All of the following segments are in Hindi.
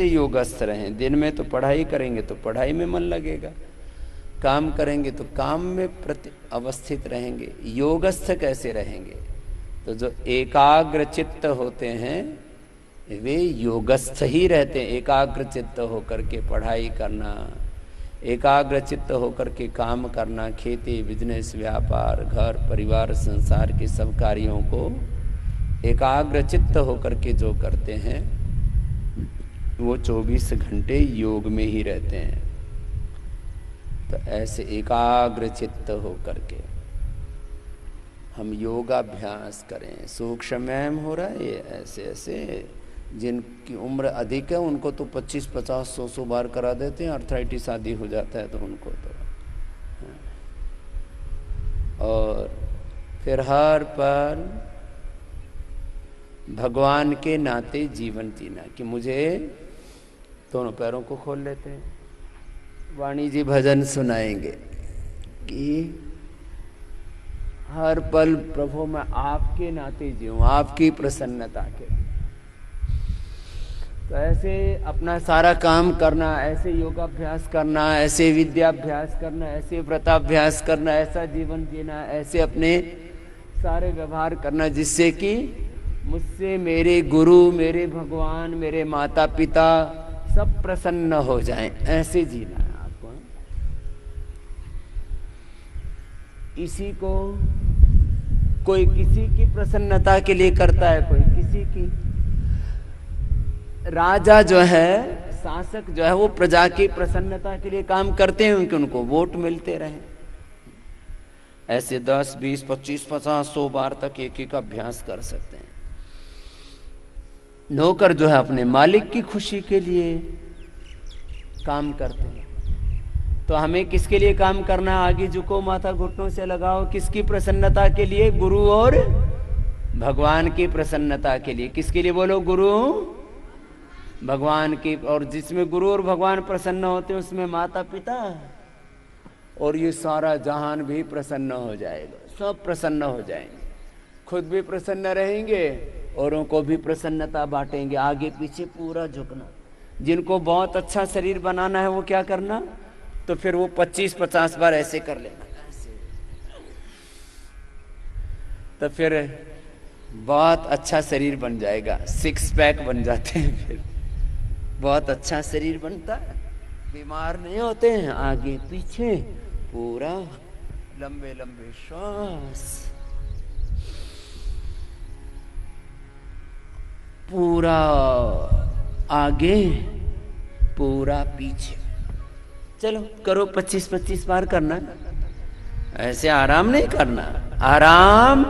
कैसे योगस्थ रहें? दिन में तो पढ़ाई करेंगे तो पढ़ाई में मन लगेगा, काम करेंगे तो काम में प्रति अवस्थित रहेंगे। योगस्थ कैसे रहेंगे? तो जो एकाग्र चित्त होते हैं वे योगस्थ ही रहते हैं। एकाग्र चित्त होकर के पढ़ाई करना, एकाग्र चित्त होकर के काम करना, खेती, बिजनेस, व्यापार, घर परिवार, संसार के सब कार्यों को एकाग्र चित्त होकर के जो करते हैं वो 24 घंटे योग में ही रहते हैं। तो ऐसे एकाग्र चित्त होकर के हम योगाभ्यास करें। सूक्ष्म हो रहा है ये ऐसे ऐसे। जिनकी उम्र अधिक है उनको तो 25, 50, 100 बार करा देते हैं, अर्थराइटिस आदि हो जाता है तो उनको तो। और फिर हर पल भगवान के नाते जीवन जीना कि मुझे, दोनों पैरों को खोल लेते हैं, वाणी जी भजन सुनाएंगे कि हर पल प्रभु मैं आपके नाते जीऊं, आपकी प्रसन्नता के। तो ऐसे अपना सारा काम करना, ऐसे योगाभ्यास करना, ऐसे विद्याभ्यास करना, ऐसे व्रताभ्यास करना, ऐसा जीवन जीना, ऐसे अपने सारे व्यवहार करना जिससे कि मुझसे मेरे गुरु, मेरे भगवान, मेरे माता पिता सब प्रसन्न हो जाएं। ऐसे जीना है आपको। इसी को कोई किसी की प्रसन्नता के लिए करता है, कोई किसी की। राजा जो है, शासक जो है, वो प्रजा की प्रसन्नता के लिए काम करते हैं कि उनको वोट मिलते रहे। ऐसे 10, 20, 25, 50, 100 बार तक एक एक अभ्यास कर सकते हैं। नौकर जो है अपने मालिक की खुशी के लिए काम करते हैं। तो हमें किसके लिए काम करना है? आगे झुको, माथा घुटनों से लगाओ। किसकी प्रसन्नता के लिए? गुरु और भगवान की प्रसन्नता के लिए। किसके लिए बोलो? गुरु भगवान की। और जिसमें गुरु और भगवान प्रसन्न होते हैं उसमें माता पिता और ये सारा जहान भी प्रसन्न हो जाएगा। सब प्रसन्न हो जाएंगे, खुद भी प्रसन्न रहेंगे, औरों को भी प्रसन्नता बांटेंगे। आगे पीछे पूरा झुकना। जिनको बहुत अच्छा शरीर बनाना है वो क्या करना? तो फिर वो 25-50 बार ऐसे कर लेना, तो फिर बहुत अच्छा शरीर बन जाएगा। 6 पैक बन जाते हैं, फिर बहुत अच्छा शरीर बनता है। बीमार नहीं होते हैं। आगे पीछे पूरा लंबे लंबे श्वास, पूरा आगे पूरा पीछे। चलो करो, 25-25 बार करना। ऐसे आराम नहीं करना। आराम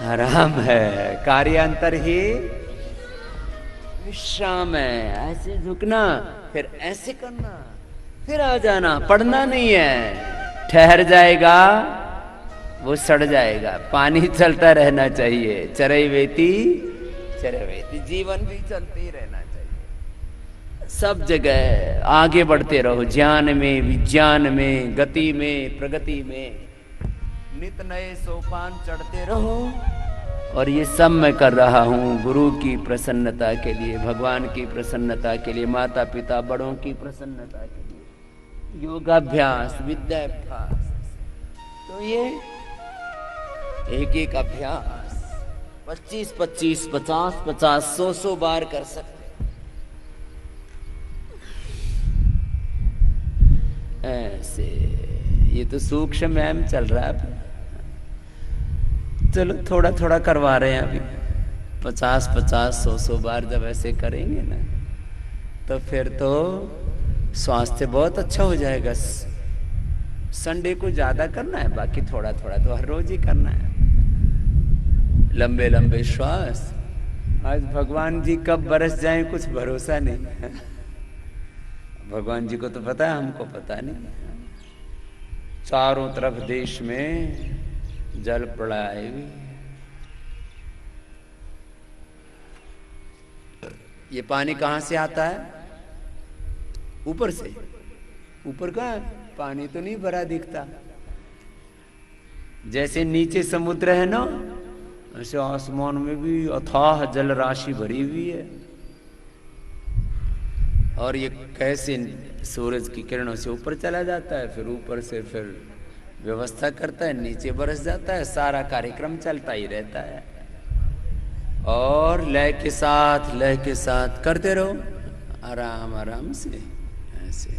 आराम है, कार्यांतर ही विश्राम है। ऐसे झुकना, फिर ऐसे करना, फिर आ जाना। पढ़ना नहीं है, ठहर जाएगा वो, सड़ जाएगा। पानी चलता रहना चाहिए। चरैवेति चरैवेति, जीवन भी चलते ही रहना चाहिए। सब जगह आगे बढ़ते रहो, ज्ञान में, विज्ञान में, गति में, प्रगति में। नित नए सोपान चढ़ते रहो। और ये सब मैं कर रहा हूँ गुरु की प्रसन्नता के लिए, भगवान की प्रसन्नता के लिए, माता पिता बड़ों की प्रसन्नता के लिए। योगाभ्यास, विद्याभ्यास। तो ये एक एक अभ्यास 25-25, 50-50, 100-100 बार कर सकते। ऐसे ये तो सूक्ष्म व्यायाम चल रहा है। चलो थोड़ा थोड़ा करवा रहे हैं अभी। 50-50, 100-100 बार जब ऐसे करेंगे ना तो फिर तो स्वास्थ्य बहुत अच्छा हो जाएगा। संडे को ज्यादा करना है, बाकी थोड़ा थोड़ा तो हर रोज ही करना है। लंबे लंबे श्वास। आज भगवान जी कब बरस जाएं कुछ भरोसा नहीं। भगवान जी को तो पता है, हमको पता नहीं। चारों तरफ देश में जल प्रलय भी। ये पानी कहां से आता है? ऊपर से। ऊपर का पानी तो नहीं भरा दिखता। जैसे नीचे समुद्र है ना, ऐसे आसमान में भी अथाह जल राशि भरी हुई है। और ये कैसे सूरज की किरणों से ऊपर चला जाता है, फिर ऊपर से फिर व्यवस्था करता है, नीचे बरस जाता है, सारा कार्यक्रम चलता ही रहता है। और लय के साथ करते रहो, आराम आराम से ऐसे।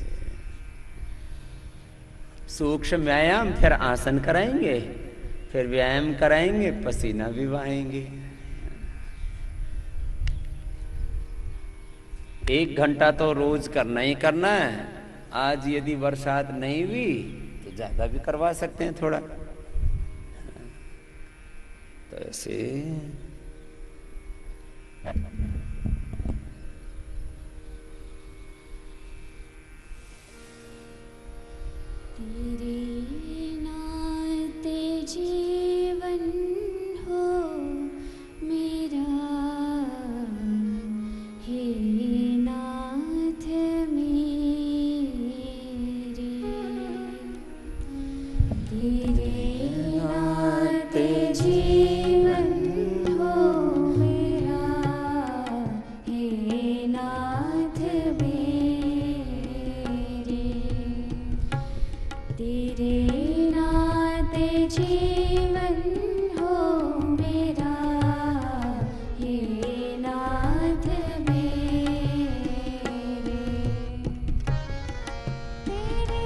सूक्ष्म व्यायाम, फिर आसन कराएंगे, फिर व्यायाम कराएंगे, पसीना भी बहाएंगे। 1 घंटा तो रोज करना ही करना है। आज यदि बरसात नहीं हुई तो ज्यादा भी करवा सकते हैं थोड़ा। तो ऐसे तेरे नाते जीवन हो मेरा, हे नाथ मेरे। तेरे नाते जीवन हो मेरा, हे नाथ मेरे। तेरे नाते जीवन हो मेरा, हे नाथ मेरे। तेरे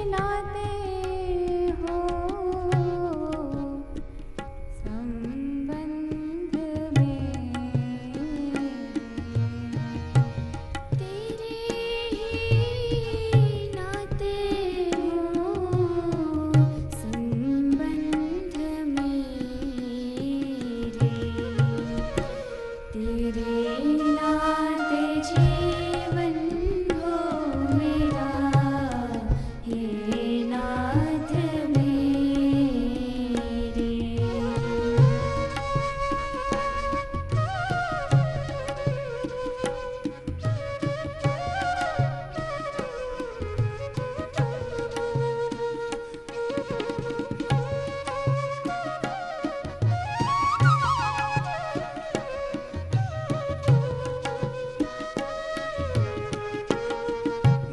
नाते हो संबंध में, तेरे नाते हो संबंध मेरे। तेरे नाते जीवन हो मेरा, हे नाथ मेरे।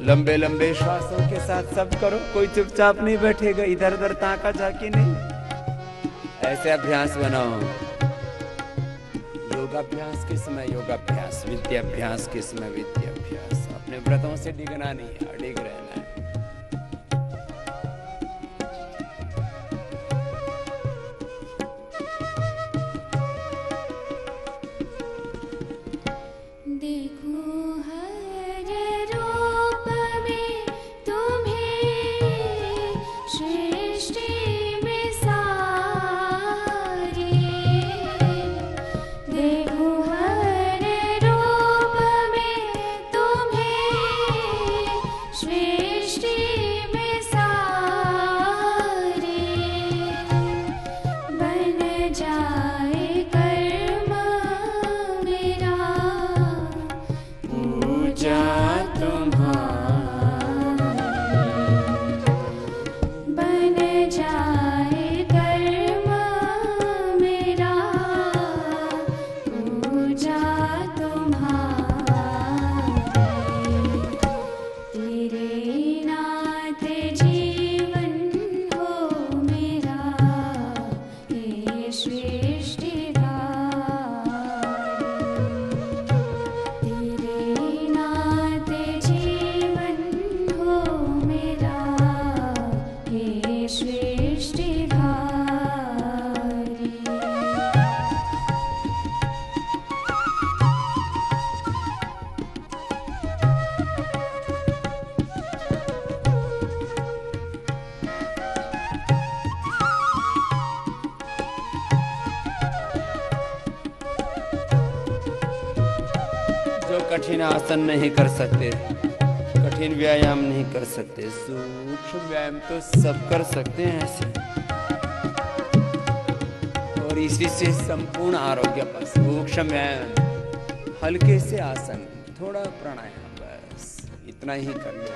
लंबे लंबे श्वासों के साथ सब करो, कोई चुपचाप नहीं बैठेगा, इधर उधर ताका झाकी नहीं। ऐसे अभ्यास बनाओ। योगाभ्यास के समय योगाभ्यास, विद्याभ्यास के समय विद्याभ्यास। अपने व्रतों से डिगना नहीं है, अडिग रहना है। देखो हर रूप में तुम्हें, सृष्टि में सारी। देखो हर रूप में तुम्हें, सृष्टि में सारी। बन जाए कर्म मेरा, पूजा तुम्हारी। बन जाए कर्म मेरा, पूजा तुम्हारी। तेरे नाते जीवन हो मेरा, हे सृष्टिधारी। तेरे नाते जीवन हो मेरा, हे सृष्टिधारी। जो कठिन आसन नहीं कर सकते, कठिन व्यायाम नहीं कर सकते, सूक्ष्म व्यायाम तो सब कर सकते हैं ऐसे। और इसी से संपूर्ण आरोग्य पर सूक्ष्म व्यायाम, हल्के से आसन, थोड़ा प्राणायाम, बस इतना ही कर लो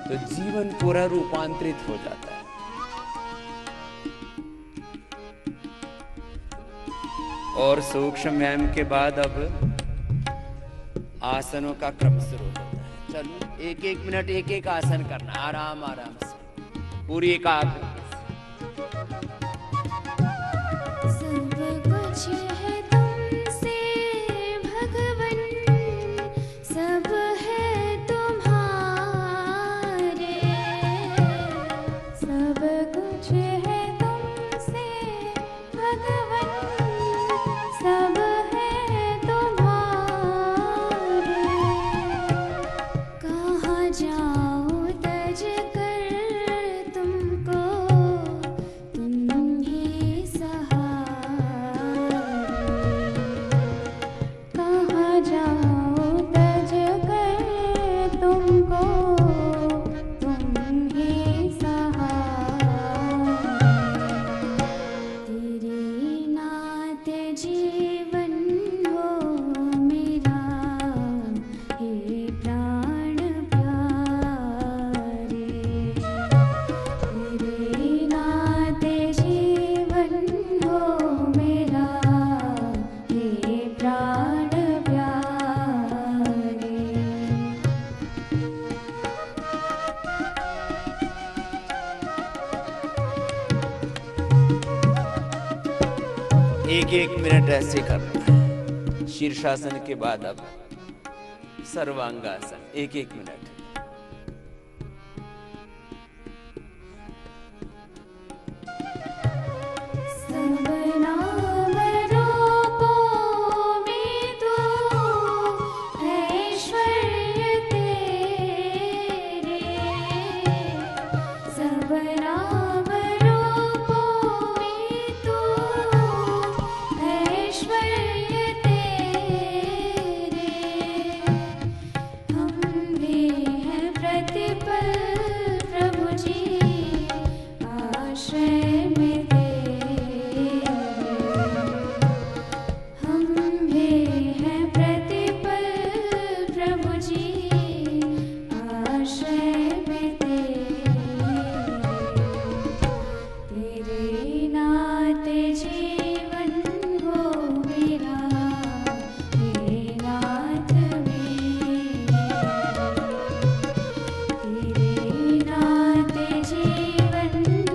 तो जीवन पूरा रूपांतरित हो जाता है। और सूक्ष्म व्यायाम के बाद अब आसनों का क्रम शुरू होता है। चलो एक एक मिनट एक एक आसन करना, आराम आराम से, पूरी एकाग्रता से। सब कुछ है तुमसे भगवन, सब है तुम्हारे, सब कुछ है तुमसे भगवन, सब है तुम्हारे। कहाँ जाऊँ तज कर तुमको, तुम ही सहारे। कहाँ जाऊँ तज कर तुमको, तुम ही सहारे। तेरे नाते जीवन हो मेरा, हे प्राण प्यारे। तेरे नाते जीवन हो मेरा, हे प्राण प्यारे। एक एक मिनट ऐसे करना है। शीर्षासन के बाद अब सर्वांगासन, एक एक मिनट। सब नाम रूपों में तू ऐश्वर्य तेरे, सब नाम रूपों में तू ऐश्वर्य तेरे। हम भी हैं प्रतिपल प्रभु जी आश्रय में तेरे। हम भी हैं प्रतिपल प्रभु जी आश्रय में तेरे। तेरे नाते जीवन हो मेरा, हे नाथ मेरे। तेरे नाते जीवन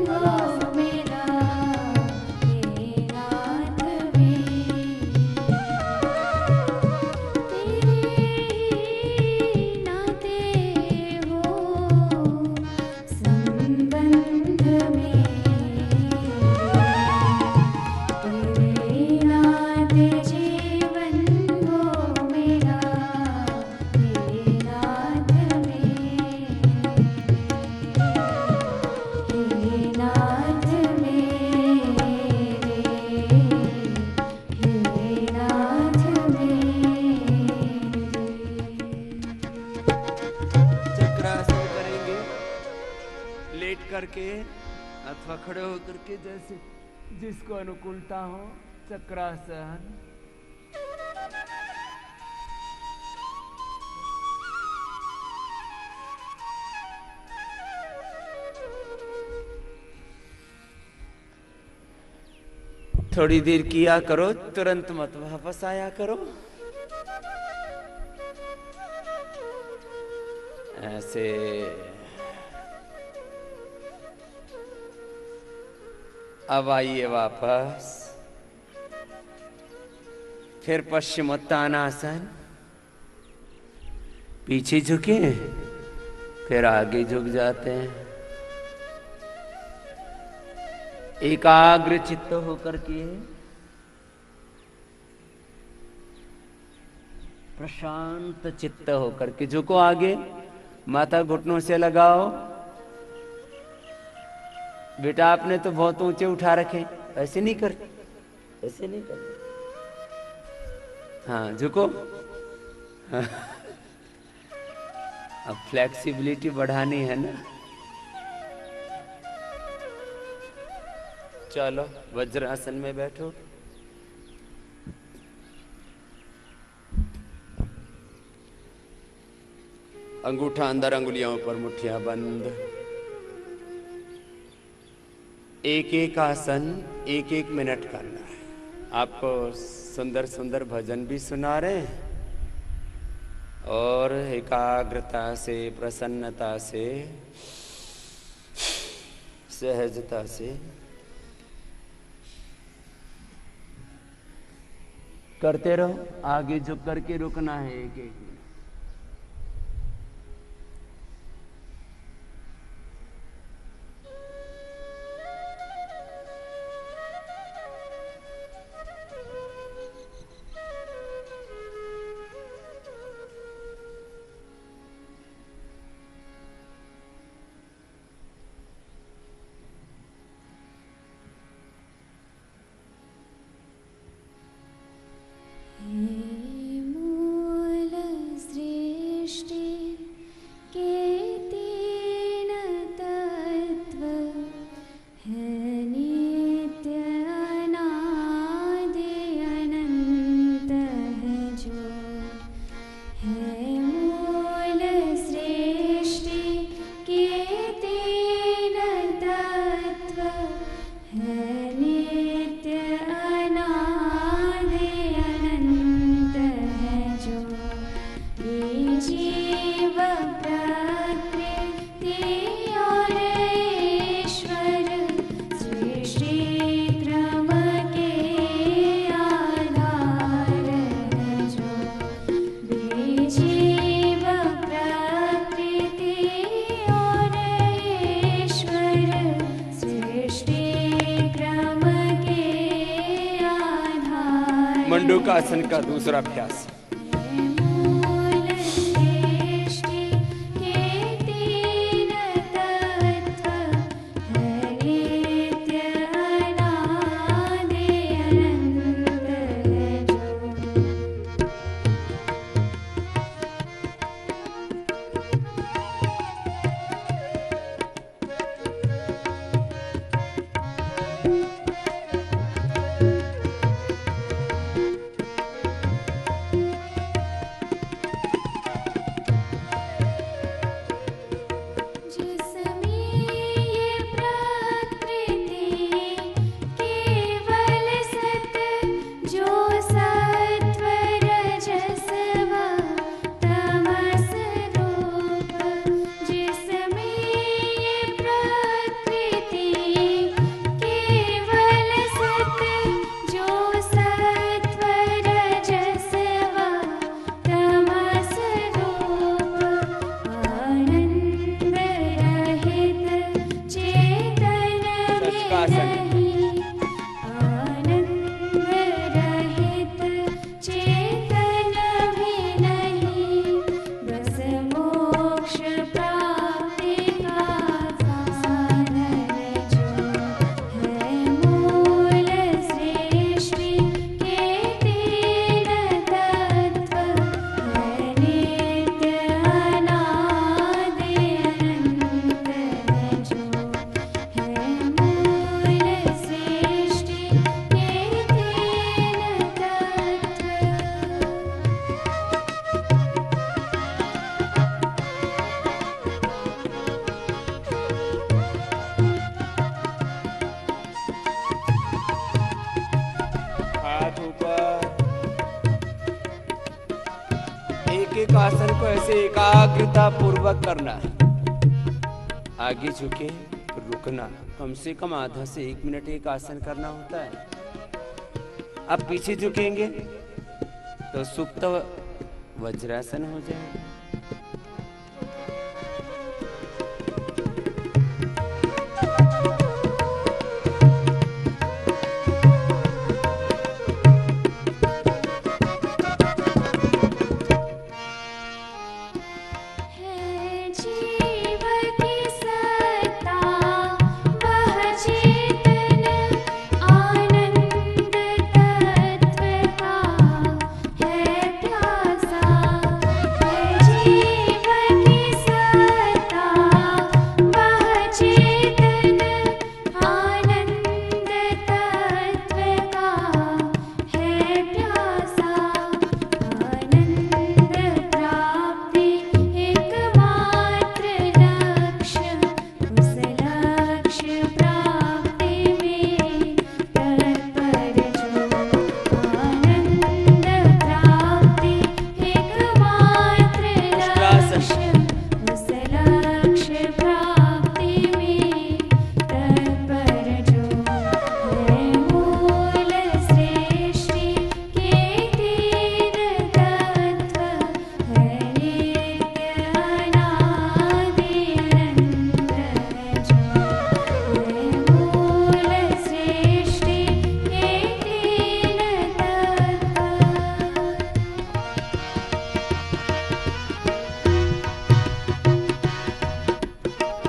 हो मेरा, हे नाथ मेरे। तेरे नाते हो संबंध मेरे। तेरे नाते जीवन हो मेरा, हे नाथ मेरे। हे नाथ मेरे, हे नाथ मेरे। चक्रासन करेंगे लेट करके अथवा खड़े होकर के, जैसे जिसको अनुकूलता हो। चक्रासन। थोड़ी देर किया करो, तुरंत मत वापस आया करो। ऐसे अब आइए वापस। फिर पश्चिमोत्तानासन, पीछे झुके फिर आगे झुक जाते हैं। एकाग्र चित्त होकर के, प्रशांत चित्त होकर के झुको आगे, माथा घुटनों से लगाओ। बेटा आपने तो बहुत ऊंचे उठा रखे, ऐसे नहीं कर, ऐसे नहीं कर। हाँ झुको। हाँ। अब फ्लेक्सिबिलिटी बढ़ानी है ना। चलो वज्रासन में बैठो। अंगूठा अंदर, अंगुलियों पर, मुट्ठियां बंद। एक एक आसन एक एक मिनट करना है। आपको सुंदर सुंदर भजन भी सुना रहे हैं और एकाग्रता से, प्रसन्नता से, सहजता से करते रहो। आगे झुक करके रुकना है एक एक मिनट। मूल सृष्टि के तीन तत्व है, नित्य अनादि अनंत है जो है। मूल सृष्टि के तीन तत्व है, नित्य अनादि अनंत है जो। ये जीव प्रकृति और ईश्वर सृष्टि क्रम के आधार है जो। ये जीव प्रकृति और ईश्वर सृष्टि क्रम के आधार। मंडूकासन का दूसरा अभ्यास। मूल सृष्टि के तीन तत्व है, नित्य अनादि अनंत है जो। जिसमें ये प्रकृति केवल सत जो सत्व रजस व तमस रूप। जिसमें ये प्रकृति केवल सत जो सत्व रजस व तमस रूप। आनंद रहित चेतन शशकासन। नहीं, आनंद रहित चेतन भी नहीं। बस मोक्ष प्राप्ति का साधन जो है। मूल सृष्टि के तीन तत्व है, नित्य अनादि अनंत है जो है। मूल सृष्टि के तीन तत्व। हाथ ऊपर। एक एक आसन को ऐसे एकाग्रता पूर्वक करना है। आगे झुके, रुकना। कम से कम आधा से 1 मिनट एक आसन करना होता है। अब पीछे झुकेंगे तो सुप्त वज्रासन हो जाएगा। है जीव की सत्ता वह चेतन आनंद तत्व का है प्यासा। है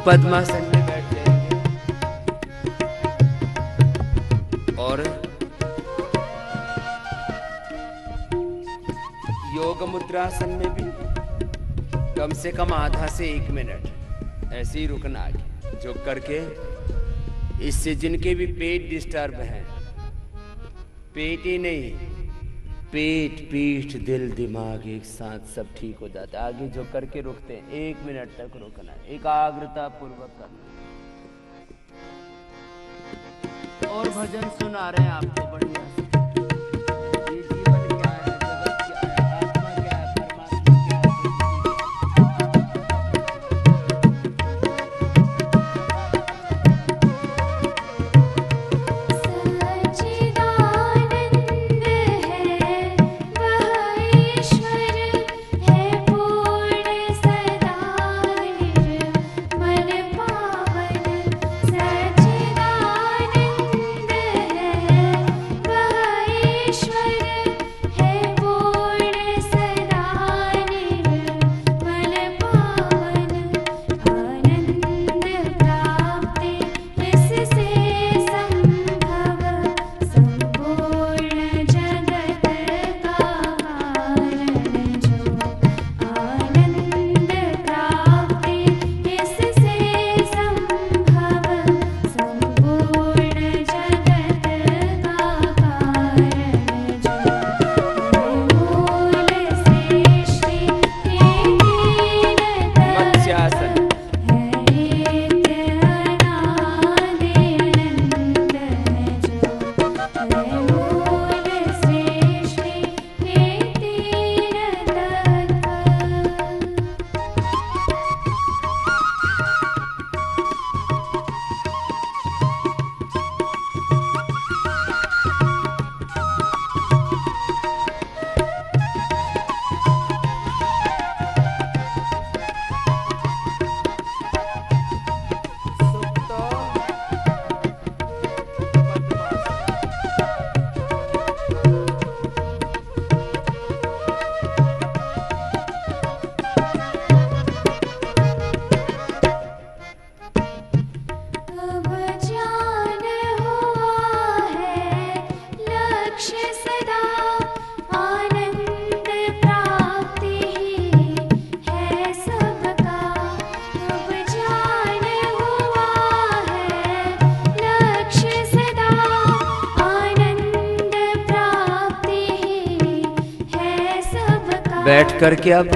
पद्मासन में बैठ जाएंगे और योग मुद्रासन में भी कम से कम आधा से 1 मिनट ऐसे ही रुकना आगे जो करके, इससे जिनके भी पेट डिस्टर्ब है, पेट ही नहीं, पेट पीठ दिल दिमाग एक साथ सब ठीक हो जाता है। आगे जो करके रुकते हैं 1 मिनट तक रुकना, एकाग्रता पूर्वक करना। और भजन सुना रहे हैं आपको बढ़िया से। ये जीवन क्या है, जगत क्या है, आत्मा क्या है, परमात्मा क्या है, बैठ करके अब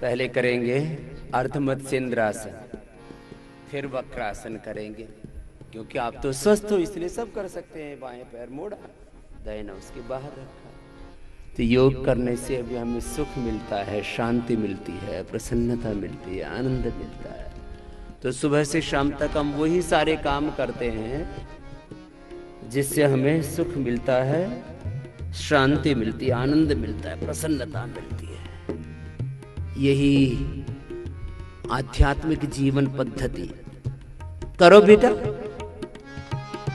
पहले करेंगे अर्धमत्स्येंद्रासन, फिर वक्रासन करेंगे। क्योंकि आप तो स्वस्थ हो इसलिए सब कर सकते हैं। बाएं पैर मोड़ा, दाहिना उसके बाहर रखा। तो योग करने से अभी हमें सुख मिलता है, शांति मिलती है, प्रसन्नता मिलती है, आनंद मिलता है। तो सुबह से शाम तक हम वही सारे काम करते हैं जिससे हमें सुख मिलता है, शांति मिलती है, आनंद मिलता है, प्रसन्नता मिलती है। यही आध्यात्मिक जीवन पद्धति। करो बेटा,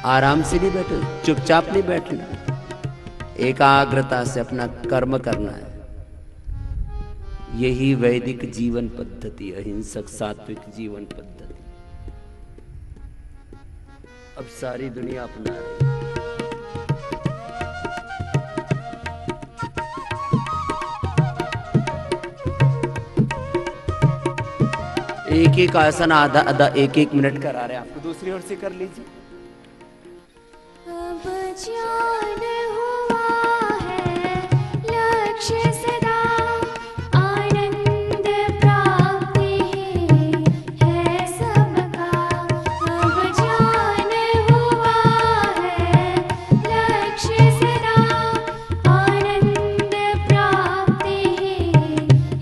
आराम से नहीं बैठो, चुपचाप नहीं बैठना, एकाग्रता से अपना कर्म करना है। यही वैदिक जीवन पद्धति, अहिंसक सात्विक जीवन पद्धति अब सारी दुनिया अपना रही है। एक एक आसन आधा आधा 1-1 मिनट करा रहे हैं आपको। दूसरी ओर से कर लीजिए। अब ज्ञान हुआ है लक्ष्य सदा, आनंद प्राप्ति है सबका। अब ज्ञान हुआ है लक्ष्य सदा, आनंद प्राप्ति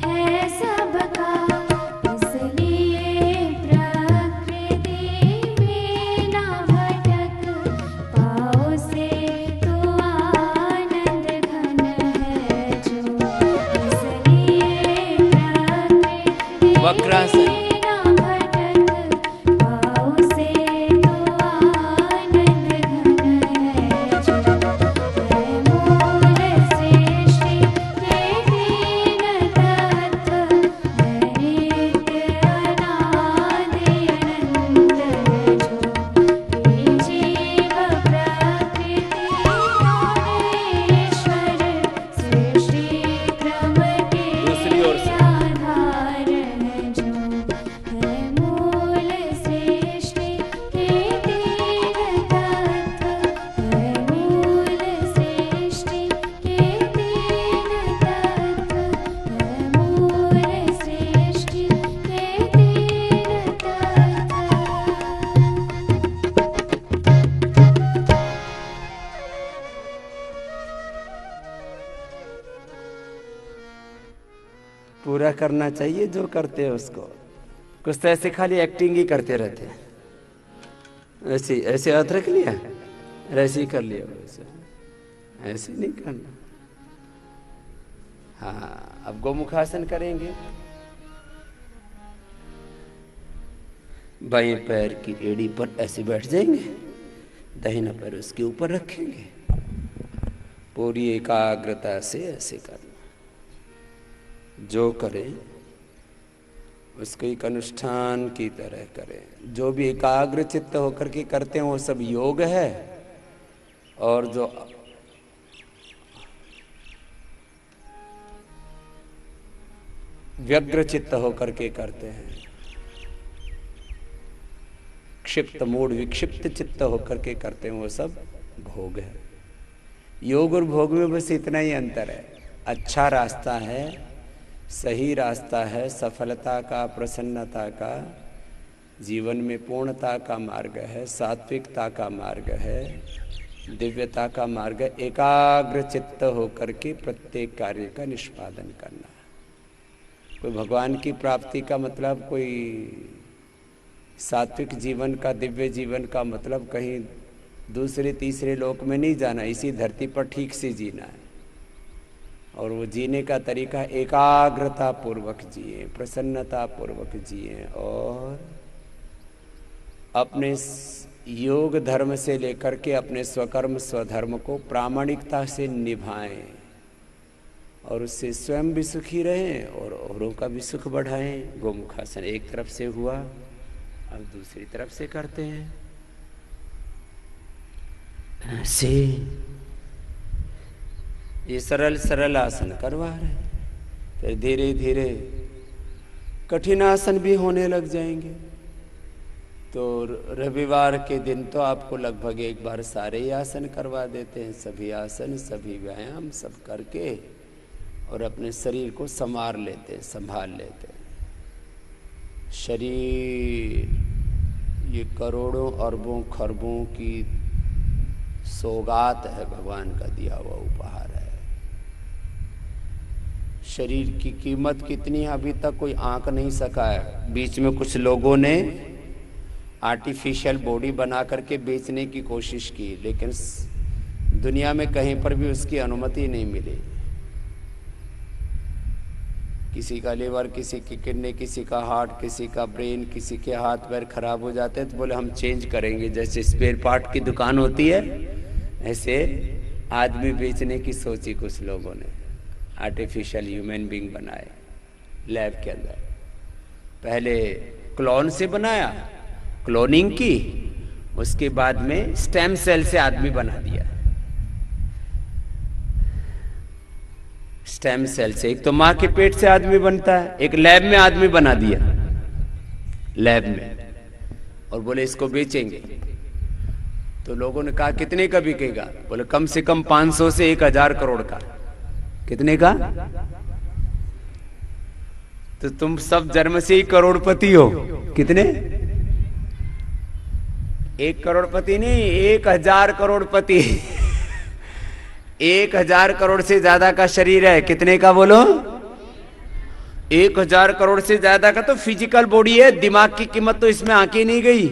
है सबका। इसलिए प्रकृति में न भटक, पाओ से तो पूरा करना चाहिए जो करते हैं उसको। कुछ तो ऐसे खाली एक्टिंग ही करते रहते हैं, ऐसे ऐसे हाथ रख लिया, ऐसे ही कर लिया, वैसे ऐसे नहीं करना। हाँ, अब गोमुखासन करेंगे। बाएं पैर की एड़ी पर ऐसे बैठ जाएंगे, दाहिना पैर उसके ऊपर रखेंगे, पूरी एकाग्रता से ऐसे करना। जो करें उसको एक अनुष्ठान की तरह करें। जो भी एकाग्र चित्त होकर के करते हैं वो सब योग है, और जो व्यग्र चित्त होकर के करते हैं, क्षिप्त मूड विक्षिप्त चित्त होकर के करते हैं, वो सब भोग है। योग और भोग में बस इतना ही अंतर है। अच्छा रास्ता है, सही रास्ता है, सफलता का, प्रसन्नता का, जीवन में पूर्णता का मार्ग है, सात्विकता का मार्ग है, दिव्यता का मार्ग है। एकाग्र चित्त होकर के प्रत्येक कार्य का निष्पादन करना। कोई भगवान की प्राप्ति का मतलब, कोई सात्विक जीवन का, दिव्य जीवन का मतलब कहीं दूसरे तीसरे लोक में नहीं जाना, इसी धरती पर ठीक से जीना है। और वो जीने का तरीका एकाग्रता पूर्वक जिए, प्रसन्नता पूर्वक जिए, और अपने योग धर्म से लेकर के अपने स्वकर्म स्वधर्म को प्रामाणिकता से निभाएं, और उससे स्वयं भी सुखी रहें और औरों का भी सुख बढ़ाएं। गोमुखासन एक तरफ से हुआ, अब दूसरी तरफ से करते हैं ऐसे। ये सरल सरल आसन करवा रहे हैं, फिर धीरे धीरे कठिन आसन भी होने लग जाएंगे। तो रविवार के दिन तो आपको लगभग एक बार सारे ही आसन करवा देते हैं, सभी आसन, सभी व्यायाम सब करके, और अपने शरीर को संभाल लेते हैं, संभाल लेते हैं। शरीर ये करोड़ों अरबों खरबों की सौगात है, भगवान का दिया हुआ उपहार है। शरीर की कीमत कितनी है अभी तक कोई आंक नहीं सका है। बीच में कुछ लोगों ने आर्टिफिशियल बॉडी बना करके बेचने की कोशिश की, लेकिन दुनिया में कहीं पर भी उसकी अनुमति नहीं मिली। किसी का लीवर, किसी की किडनी, किसी का हार्ट, किसी का ब्रेन, किसी के हाथ पैर खराब हो जाते हैं तो बोले हम चेंज करेंगे। जैसे स्पेयर पार्ट की दुकान होती है, ऐसे आदमी बेचने की सोची कुछ लोगों ने। आर्टिफिशियल ह्यूमन बीइंग बनाए लैब के अंदर। पहले क्लोन से बनाया, क्लोनिंग की, उसके बाद में स्टेम सेल से आदमी बना दिया। स्टेम सेल से, एक तो मां के पेट से आदमी बनता है, एक लैब में आदमी बना दिया, लैब में, और बोले इसको बेचेंगे। तो लोगों ने कहा कितने का बिकेगा? बोले कम से कम 500 से 1000 करोड़ का। कितने का? तो तुम सब जन्म से ही करोड़पति हो। कितने? 1 करोड़पति नहीं, 1000 करोड़पति। 1000 करोड़ से ज्यादा का शरीर है। कितने का बोलो? 1000 करोड़ से ज्यादा का तो फिजिकल बॉडी है। दिमाग की कीमत तो इसमें आंकी नहीं गई।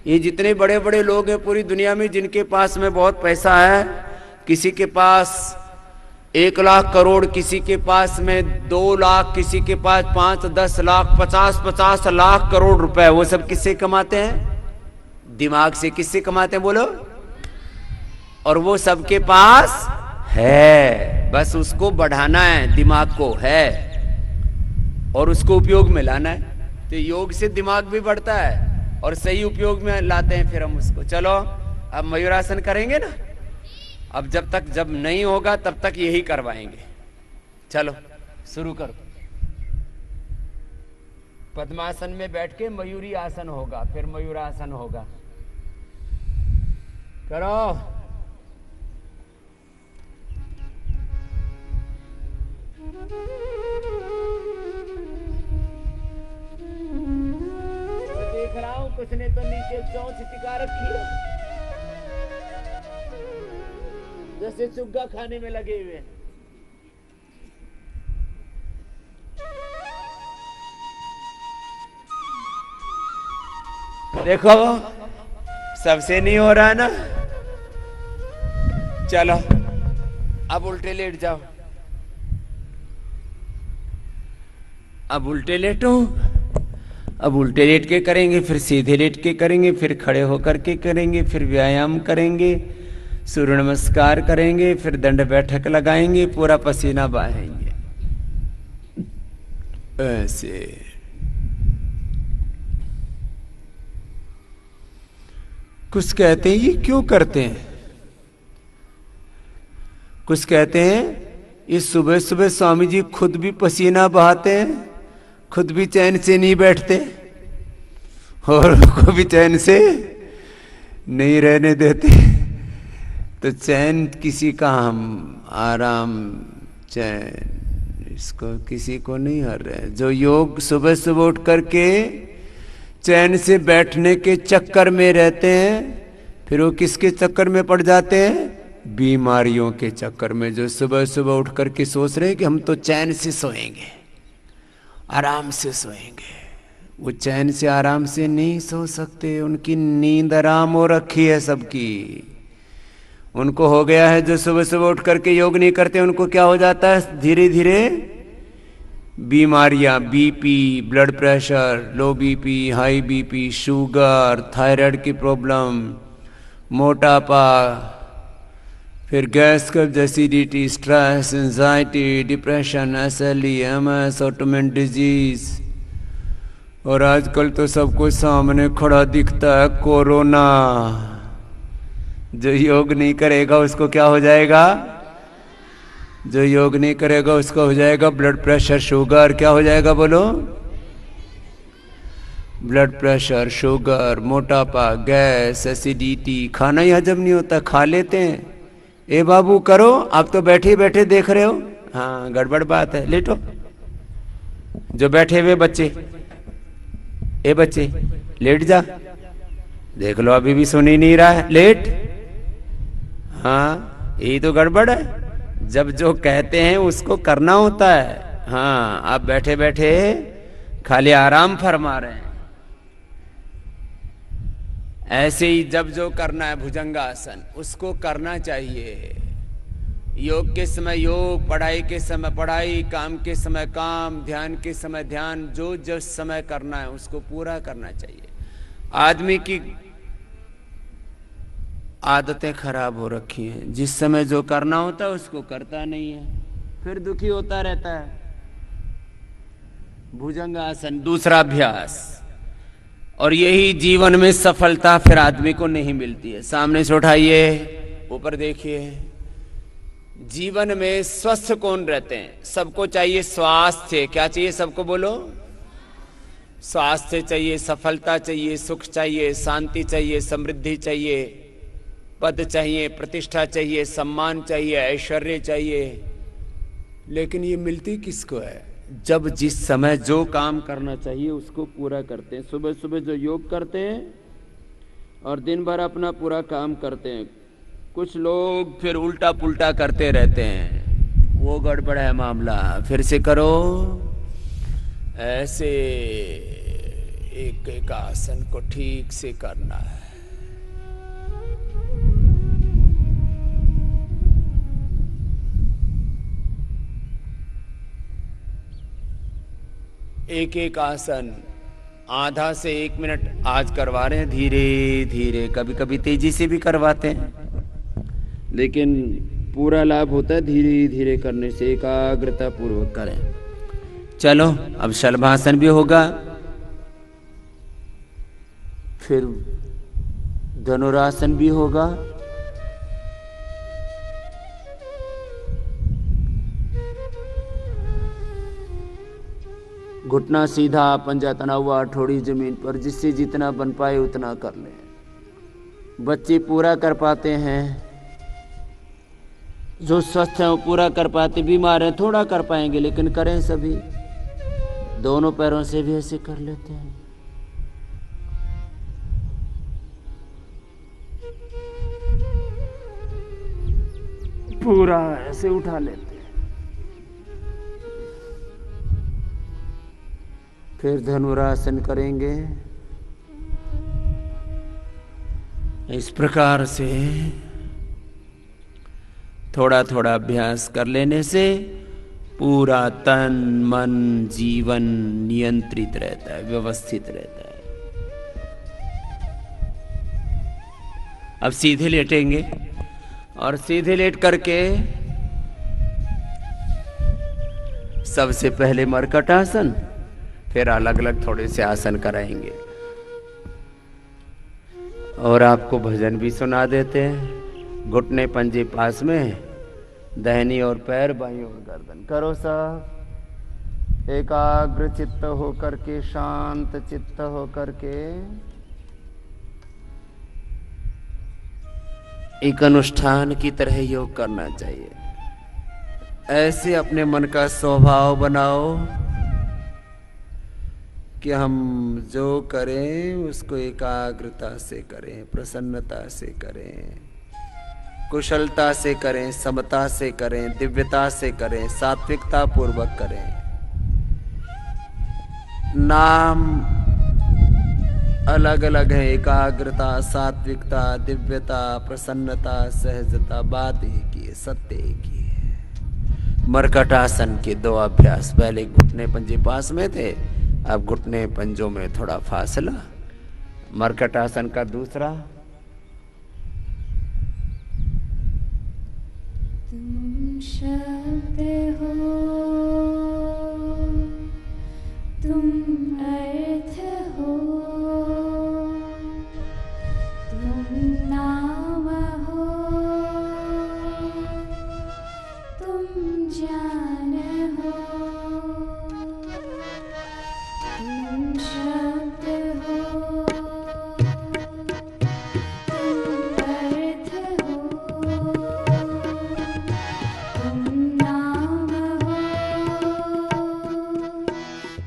ये जितने बड़े बड़े लोग हैं पूरी दुनिया में, जिनके पास में बहुत पैसा है, किसी के पास 1 लाख करोड़, किसी के पास में 2 लाख, किसी के पास 5, 10 लाख, 50 लाख करोड़ रुपए, वो सब किससे कमाते हैं? दिमाग से। किससे कमाते हैं बोलो? और वो सबके पास है, बस उसको बढ़ाना है, दिमाग को है, और उसको उपयोग में लाना है। तो योग से दिमाग भी बढ़ता है और सही उपयोग में लाते हैं फिर हम उसको। चलो अब मयूरासन करेंगे ना। अब जब नहीं होगा तब तक यही करवाएंगे। चलो शुरू करो। पद्मासन में बैठ के मयूरी आसन होगा, फिर मयूरासन होगा। करो। देख रहा हूं कुछ ने तो नीचे चोंच टिका रखी है, जैसे चुग्गा खाने में लगे हुए हैं। देखो सबसे नहीं हो रहा ना। चलो अब उल्टे लेट जाओ। अब उल्टे लेटो। अब उल्टे लेट के करेंगे, फिर सीधे लेट के करेंगे, फिर खड़े होकर के करेंगे, फिर व्यायाम करेंगे, सूर्य नमस्कार करेंगे, फिर दंड बैठक लगाएंगे, पूरा पसीना बहाएंगे ऐसे। कुछ कहते हैं ये क्यों करते हैं, कुछ कहते हैं ये सुबह सुबह स्वामी जी खुद भी पसीना बहाते हैं, खुद भी चैन से नहीं बैठते और को भी चैन से नहीं रहने देते। तो चैन किसी का हम आराम चैन इसको किसी को नहीं हर रहे। जो योग सुबह सुबह उठ करके चैन से बैठने के चक्कर में रहते हैं, फिर वो किसके चक्कर में पड़ जाते हैं, बीमारियों के चक्कर में। जो सुबह सुबह उठ करके सोच रहे हैं कि हम तो चैन से सोएंगे, आराम से सोएंगे, वो चैन से आराम से नहीं सो सकते। उनकी नींद आराम हो रखी है सबकी। उनको हो गया है, जो सुबह सुबह उठ करके योग नहीं करते उनको क्या हो जाता है, धीरे धीरे बीमारियां, बीपी, ब्लड प्रेशर, लो BP, high BP, sugar, thyroid की प्रॉब्लम, मोटापा, फिर गैस कब्ज, acidity, stress, anxiety, depression, SLE, MS, autoimmune disease, और आजकल तो सबको सामने खड़ा दिखता है कोरोना। जो योग नहीं करेगा उसको क्या हो जाएगा, जो योग नहीं करेगा उसको हो जाएगा ब्लड प्रेशर, शुगर। क्या हो जाएगा बोलो, ब्लड प्रेशर, शुगर, मोटापा, गैस, एसिडिटी। खाना ही हजम नहीं होता, खा लेते हैं। ए बाबू करो, आप तो बैठे बैठे देख रहे हो। हाँ गड़बड़ बात है, लेटो। जो बैठे हुए बच्चे, ए बच्चे लेट जा, देख लो अभी भी सुन ही नहीं रहा है, लेट। हाँ यही तो गड़बड़ है, जब जो कहते हैं उसको करना होता है। हाँ आप बैठे बैठे खाली आराम फरमा रहे हैं। ऐसे ही जब जो करना है भुजंगासन उसको करना चाहिए। योग के समय योग, पढ़ाई के समय पढ़ाई, काम के समय काम, ध्यान के समय ध्यान, जो जो समय करना है उसको पूरा करना चाहिए। आदमी की आदतें खराब हो रखी हैं, जिस समय जो करना होता है उसको करता नहीं है, फिर दुखी होता रहता है। भुजंगासन दूसरा अभ्यास, और यही जीवन में सफलता फिर आदमी को नहीं मिलती है। सामने से उठाइए, ऊपर देखिए। जीवन में स्वस्थ कौन रहते हैं, सबको चाहिए स्वास्थ्य। क्या चाहिए सबको बोलो, स्वास्थ्य चाहिए, सफलता चाहिए, सुख चाहिए, शांति चाहिए, समृद्धि चाहिए, पद चाहिए, प्रतिष्ठा चाहिए, सम्मान चाहिए, ऐश्वर्य चाहिए। लेकिन ये मिलती किसको है, जब जिस समय जो काम करना चाहिए उसको पूरा करते हैं। सुबह सुबह जो योग करते हैं और दिन भर अपना पूरा काम करते हैं। कुछ लोग फिर उल्टा पुल्टा करते रहते हैं, वो गड़बड़ है मामला। फिर से करो, ऐसे एक एक आसन को ठीक से करना है। एक एक आसन आधा से 1 मिनट आज करवा रहे हैं, धीरे धीरे। कभी कभी तेजी से भी करवाते हैं, लेकिन पूरा लाभ होता है धीरे धीरे करने से। एकाग्रता पूर्वक करें। चलो अब शलभासन भी होगा, फिर धनुरासन भी होगा। घुटना सीधा, पंजा तना हुआ, ठोड़ी जमीन पर, जिससे जितना बन पाए उतना कर लें। बच्चे पूरा कर पाते हैं, जो स्वस्थ हैं वो पूरा कर पाते, बीमार हैं थोड़ा कर पाएंगे, लेकिन करें सभी। दोनों पैरों से भी ऐसे कर लेते हैं। पूरा ऐसे उठा लेते हैं। फिर धनुरासन करेंगे। इस प्रकार से थोड़ा थोड़ा अभ्यास कर लेने से पूरा तन मन जीवन नियंत्रित रहता है, व्यवस्थित रहता है। अब सीधे लेटेंगे और सीधे लेट करके सबसे पहले मरकट आसन, फिर अलग अलग थोड़े से आसन कराएंगे और आपको भजन भी सुना देते हैं। घुटने पंजे पास में, दाहिनी और पैर बाईं और गर्दन। करो सब एकाग्र चित्त होकर के, शांत चित्त होकर के एक अनुष्ठान की तरह योग करना चाहिए। ऐसे अपने मन का स्वभाव बनाओ कि हम जो करें उसको एकाग्रता से करें, प्रसन्नता से करें, कुशलता से करें, समता से करें, दिव्यता से करें, सात्विकता पूर्वक करें। नाम अलग अलग है, एकाग्रता, सात्विकता, दिव्यता, प्रसन्नता, सहजता, बात एक ही है, सत्य एक ही है। मरकट आसन के दो अभ्यास, पहले घुटने पंजे पास में थे, अब घुटने पंजों में थोड़ा फासला। मरकट आसन का दूसरा, तुम शब्द हो, तुम अर्थ हो, तुम नाम हो, तुम ज्ञान हो। तुम शब्द हो, तुम अर्थ हो, तुम नाम हो,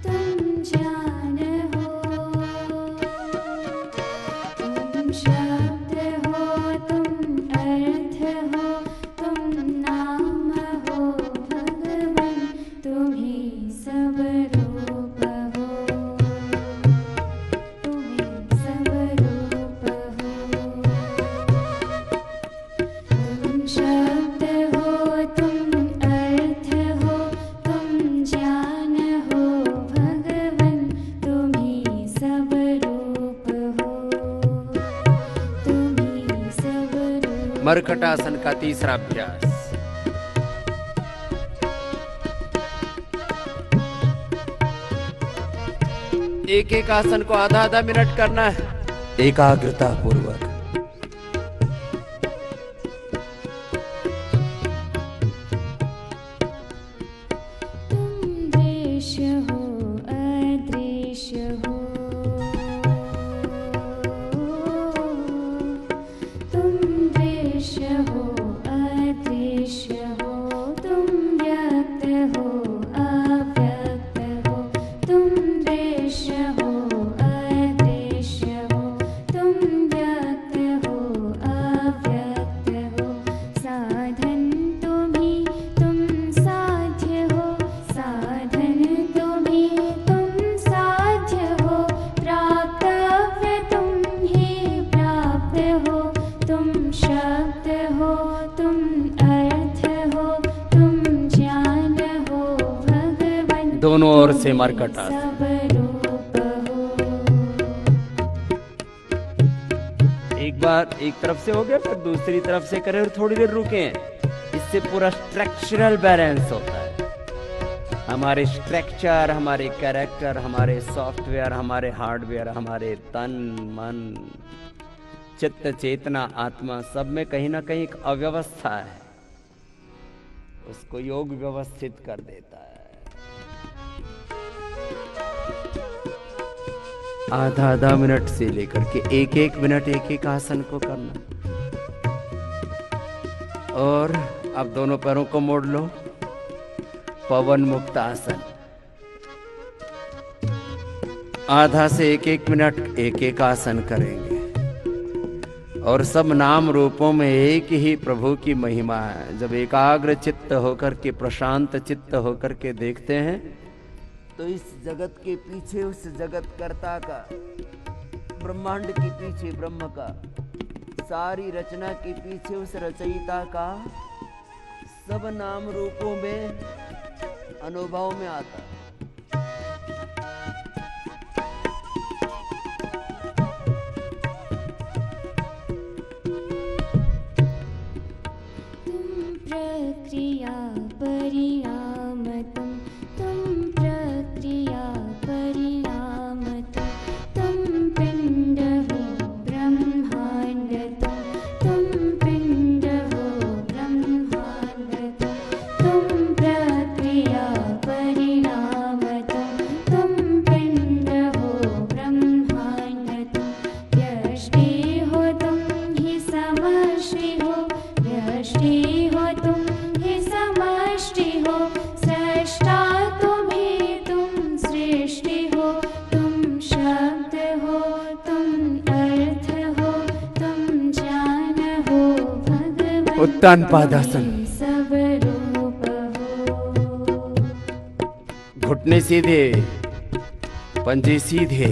तुम ज्ञान हो। तुम शब्द हो, तुम अर्थ हो, तुम नाम हो, भगवन तुम्ही सब रूप हो, तुम्ही सब रूप हो। तुम शब्द हो, तुम अर्थ हो, तुम ज्ञान हो, भगवन तुम्ही सब रूप हो, तुम्ही सब रूप। मरकट आसन का तीसरा अभ्यास, एक एक आसन को आधा आधा मिनट करना है, एकाग्रता पूर्वक। तुम दृश्य हो, अदृश्य हो, तुम दृश्य हो, अदृश्य हो, तुम व्यक्त हो, अव्यक्त हो, तुम दृश्य हो, अदृश्य हो, तुम व्यक्त हो, अव्यक्त हो। साधन तुम्ही, तुम साध्य हो, साधन तुम्ही, तुम साध्य हो, प्राप्तव्य तुम्ही प्राप्त हो। तुम शब्द हो, तुम अर्थ हो, तुम ज्ञान हो, भगवन दोनों ओर से मरकट आसन। सब रूप हो। एक बार एक तरफ से हो गया, फिर दूसरी तरफ से करें और थोड़ी देर रुकें। इससे पूरा स्ट्रक्चरल बैलेंस होता है। हमारे स्ट्रक्चर, हमारे कैरेक्टर, हमारे सॉफ्टवेयर, हमारे हार्डवेयर, हमारे तन मन चित्त चेतना आत्मा, सब में कहीं ना कहीं एक अव्यवस्था है, उसको योग व्यवस्थित कर देता है। आधा आधा मिनट से लेकर के एक एक मिनट एक एक आसन को करना। और अब दोनों पैरों को मोड़ लो, पवन मुक्त आसन। आधा से एक एक मिनट एक एक आसन करेंगे और सब नाम रूपों में एक ही प्रभु की महिमा है। जब एकाग्र चित्त होकर के, प्रशांत चित्त होकर के देखते हैं तो इस जगत के पीछे उस जगत कर्ता का, ब्रह्मांड के पीछे ब्रह्म का सारी रचना के पीछे उस रचयिता का सब नाम रूपों में अनुभव में आता। प्रक्रिया परिणामतं तुम प्रक्रिया परिणामतं तुम पिंड हो ब्रह्मांडतं तुम पिंड हो ब्रह्मांडतं तुम प्रक्रिया परिणामतं तुम पिंड हो ब्रह्मांडतं व्यष्टि हो तुम ही समष्टि हो व्यष्टि हो तुम ही समष्टि हो सृष्टा तुम ही तुम सृष्टि हो तुम शब्द हो तुम अर्थ हो तुम ज्ञान हो भगवान उत्तान पादासन। सब रूप हो। घुटने सीधे, पंजे सीधे।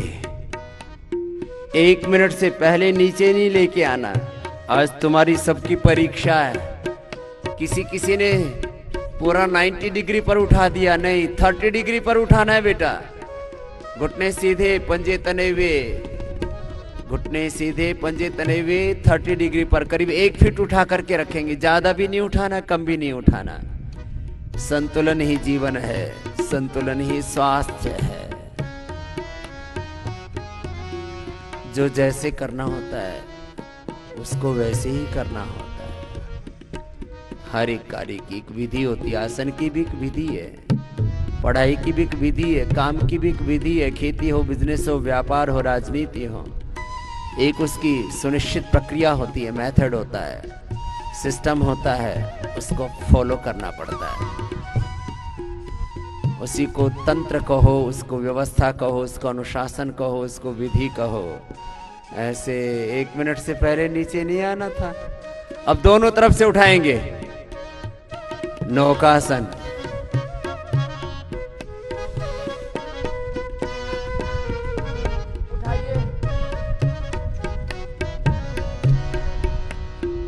1 मिनट से पहले नीचे नहीं लेके आना। आज तुम्हारी सबकी परीक्षा है। किसी ने पूरा 90 डिग्री पर उठा दिया, नहीं 30 डिग्री पर उठाना है बेटा। घुटने सीधे, पंजे तने हुए, घुटने सीधे, पंजे तने हुए 30 डिग्री पर, करीब 1 फीट उठा करके रखेंगे। ज्यादा भी नहीं उठाना, कम भी नहीं उठाना। संतुलन ही जीवन है, संतुलन ही स्वास्थ्य है। जो जैसे करना होता है उसको वैसे ही करना होता है। हर एक कार्य की एक विधि होती है। आसन की भी एक विधि है, पढ़ाई की भी एक विधि है, काम की भी एक विधि है। खेती हो, बिजनेस हो, व्यापार हो, राजनीति हो, एक उसकी सुनिश्चित प्रक्रिया होती है, मेथड होता है, सिस्टम होता है, उसको फॉलो करना पड़ता है। उसी को तंत्र कहो, उसको व्यवस्था कहो, उसको अनुशासन कहो, उसको विधि कहो। ऐसे 1 मिनट से पहले नीचे नहीं आना था। अब दोनों तरफ से उठाएंगे। नौकासन,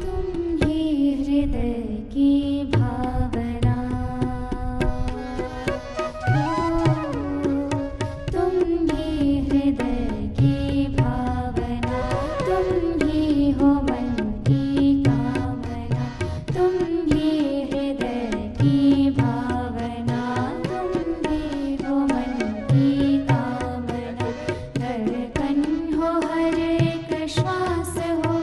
तुम ही हृदय की भावना हो, तुम ही हृदय की भावना, तुम ही हो मन की कामना, तुम ही हृदय की भावना, तुम ही हो मन की कामना। धड़कन हो हर एक श्वास हो,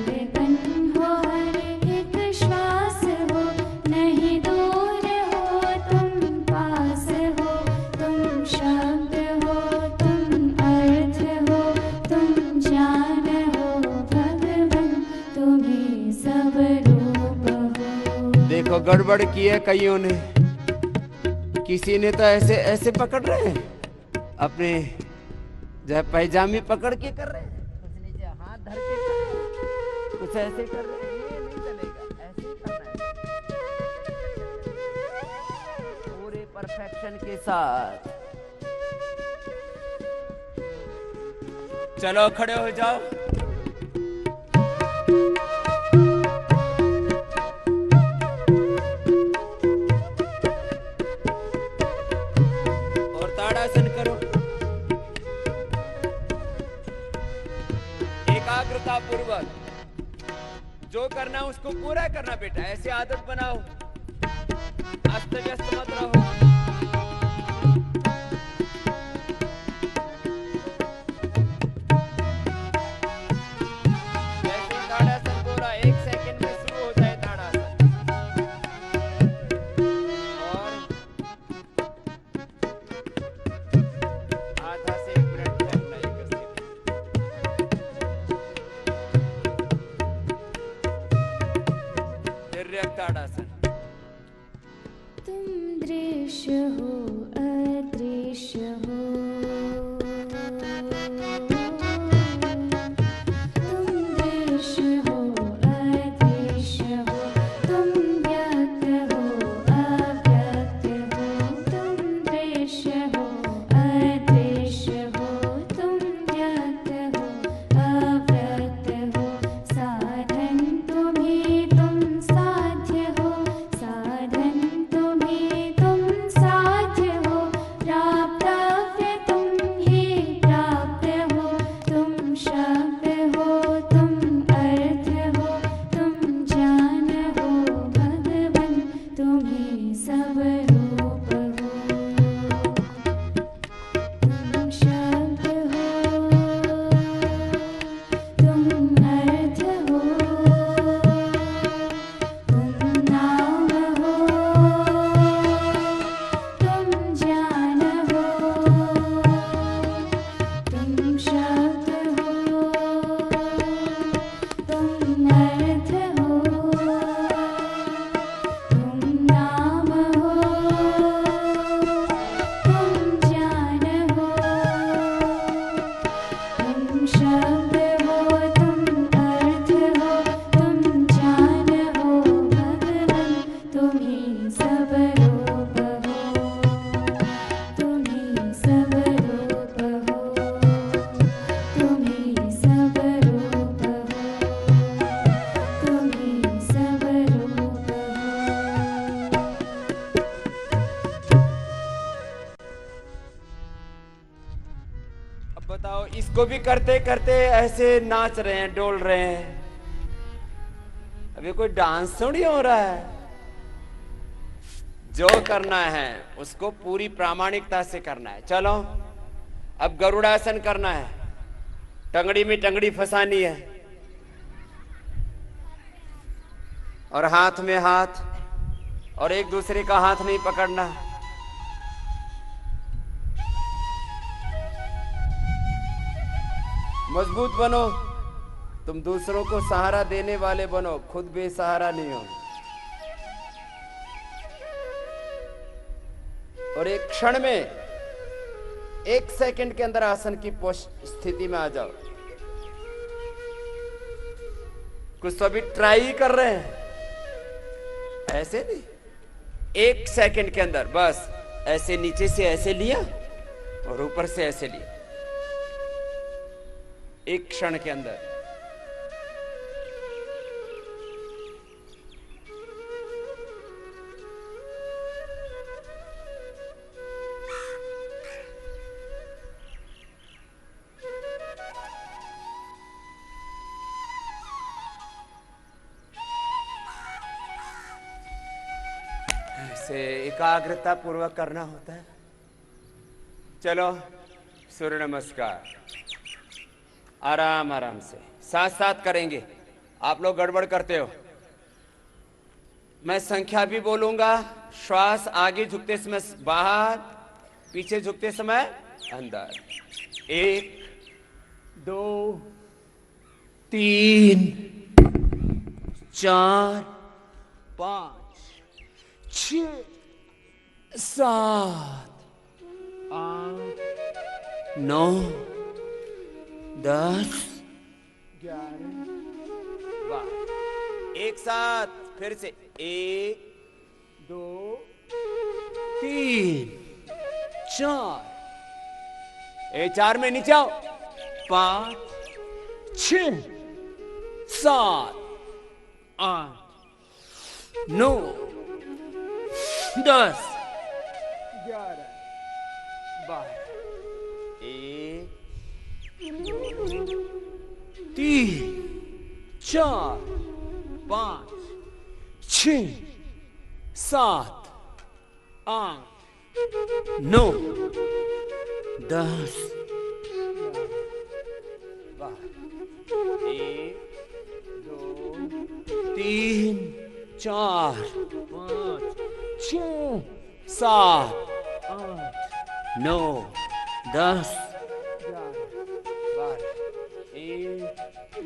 धड़कन हो हर एक श्वास हो, नहीं दूर हो तुम पास हो, तुम शब्द हो तुम अर्थ हो, तुम ज्ञान हो भगवान, तुम्ही सब रूप हो। देखो गड़बड़ की है कईयों ने। किसी ने तो ऐसे ऐसे पकड़ रहे हैं, अपने जो है पैजामे पकड़ के कर रहे हैं, कुछ नीचे हाथ धर के कर रहे हैं, कुछ ऐसे कर रहे हैं। ये नहीं चलेगा, ऐसे ही करना है पूरे परफेक्शन के साथ। चलो खड़े हो जाओ। और ताड़ासन करो। एकाग्रता पूर्वक जो करना उसको पूरा करना बेटा। ऐसे आदत बनाओ, अस्त व्यस्त मत रहो। जैसे ताड़ासन बोला 1 सेकंड में शुरू हो जाए ताड़ासन। और आधा से 1 मिनट ठहरना एक स्थिति। निर्यक ताड़ासन। तुम दृश्य हो अदृश्य हो, तुम दृश्य हो अदृश्य हो, तुम व्यक्त हो अव्यक्त हो, तुम दृश्य हो अदृश्य हो, तुम व्यक्त हो अव्यक्त हो। इसको भी करते करते ऐसे नाच रहे हैं, डोल रहे हैं। अभी कोई डांस थोड़ी हो रहा है। जो करना है उसको पूरी प्रामाणिकता से करना है। चलो अब गरुड़ासन करना है। टंगड़ी में टंगड़ी फंसानी है और हाथ में हाथ, और एक दूसरे का हाथ नहीं पकड़ना। मजबूत बनो, तुम दूसरों को सहारा देने वाले बनो, खुद बेसहारा नहीं हो। और एक क्षण में, एक सेकंड के अंदर आसन की स्थिति में आ जाओ। कुछ तो अभी ट्राई कर रहे हैं, ऐसे नहीं, एक सेकंड के अंदर बस ऐसे नीचे से ऐसे लिया और ऊपर से ऐसे लिया, एक क्षण के अंदर। ऐसे एकाग्रता पूर्वक करना होता है। चलो सूर्य नमस्कार आराम आराम से साथ साथ करेंगे। आप लोग गड़बड़ करते हो। मैं संख्या भी बोलूंगा। श्वास आगे झुकते समय बाहर, पीछे झुकते समय अंदर। 1 2 3 4 5 6 7 8 9 10 11 12। एक साथ फिर से 1 2 3 4। 4 में नीचे आओ। 5 6 7 8 9 10 11 12। 1 2 3 4 5 6 7 8 9 10 12। 1 2 3 4 5 6 7 8 9 10 12। 1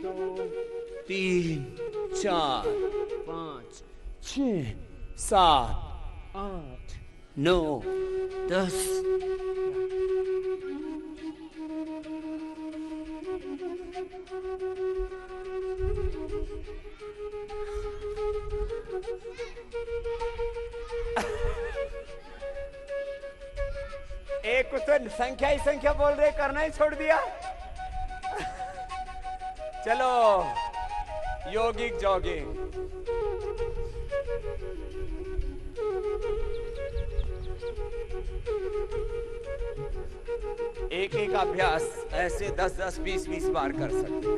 2 3 4 5 6 7 8 9 10। एक कुछ तो संख्या ही संख्या बोल रहे, करना ही छोड़ दिया। चलो योगिक जॉगिंग। एक एक अभ्यास ऐसे 10-10 20-20 बार कर सकते हैं।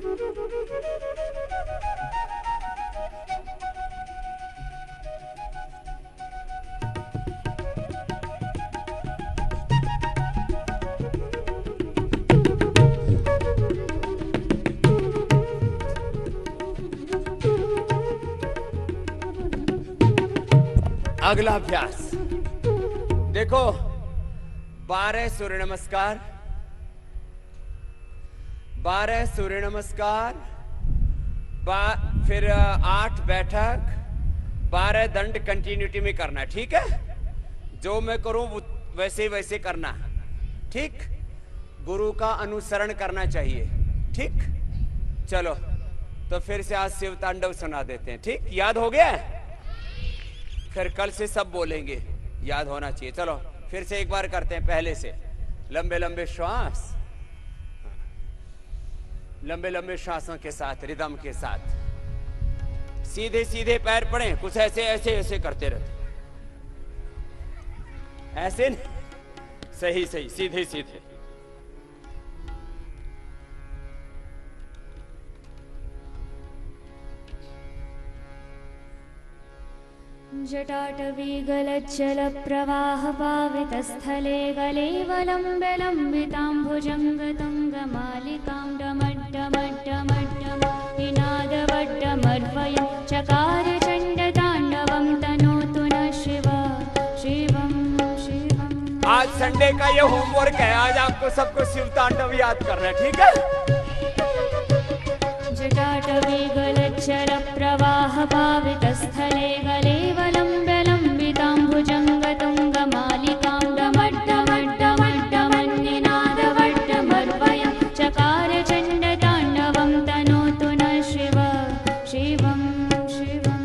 अगला अभ्यास देखो, 12 सूर्य नमस्कार, 12 सूर्य नमस्कार, फिर 8 बैठक, 12 दंड कंटिन्यूटी में करना है। ठीक है, जो मैं करूं वैसे वैसे करना। ठीक, गुरु का अनुसरण करना चाहिए। ठीक, चलो तो फिर से आज शिव तांडव सुना देते हैं। ठीक, याद हो गया? फिर कल से सब बोलेंगे, याद होना चाहिए। चलो फिर से एक बार करते हैं पहले से। लंबे लंबे श्वास, लंबे लंबे श्वासों के साथ, रिदम के साथ। सीधे सीधे पैर पड़े, कुछ ऐसे ऐसे ऐसे करते रहते, ऐसे नहीं, सही सही, सीधे सीधे। जटाटवीगलज्जलप्रवाहपावितस्थले गलेवलम्ब्य लम्बिताम्भुजङ्गतुङ्गमालिकां डमड्डमड्डमड्डमनिनादवड्डमर्वयं चकार चण्डताण्डवं तनोतु न शिव शिवं शिवम्। आज संडे का ये होमवर्क है, आज आपको सबको शिव तांडव याद करना है, ठीक है? जटाटवीगलज्जलप्रवाहपावितस्थले गलेवलम्ब्य लम्बिताम्भुजङ्गतुङ्गमालिकां डमड्डमड्डमड्डमनिनादवड्डमर्वयं चकार चण्डताण्डवं तनोतु न शिव शिवं शिवं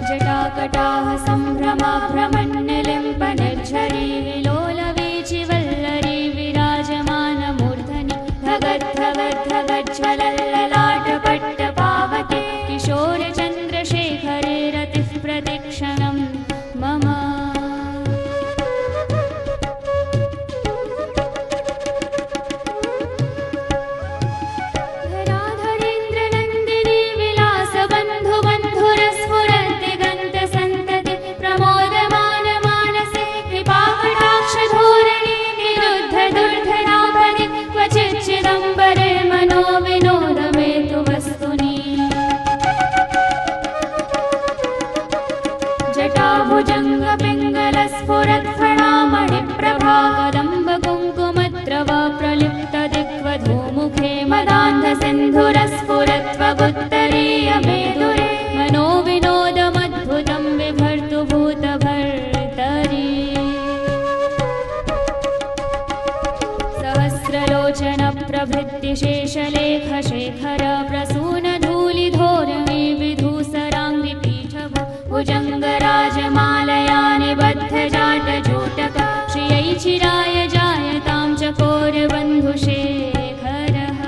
जटाकटाः सम्भ्रमाभ्रमण्यलिम्पनिर्झरी विलोलवीचिवल्लरी विराजमानमूर्धनि धगद्धगद्धगज्ज्वलल्ललाटपट्टपावके किशोरचन्द्रशेखरे रतिः प्रतिक्षणं मम। धराधरेन्द्रनन्दिनी विलासबन्धुबन्धुरस्फुरद्दिगन्तसन्तति प्रमोदमानमानसे कृपाकटाक्षधोरणे निरुद्धदुर्धरापदि क्वचिच्चिदम्बरे मनो विनोदमेतु वस्तुनि। जटाभुजङ्गपिङ्गलस्फुरत्फणामणिप्रभा कदम्बकुङ्कुमद्रवा प्रलिप्तदिग्वधूमुखे मदान्धसिन्धुरस्फुरत्वगुत्तरीयमेदुरे मनो विनोदमद्भुतं बिभर्तु भूतभर्तरि। सहस्रलोचनप्रभृतिशेषलेखशेखर प्रसूनधूलिधोरणे विधूसराङ्गिपीठभ भुजङ्गराजमालया निबद्धजाटजोटक श्रियै चिराय जायतां चकोरबन्धुशेखरः।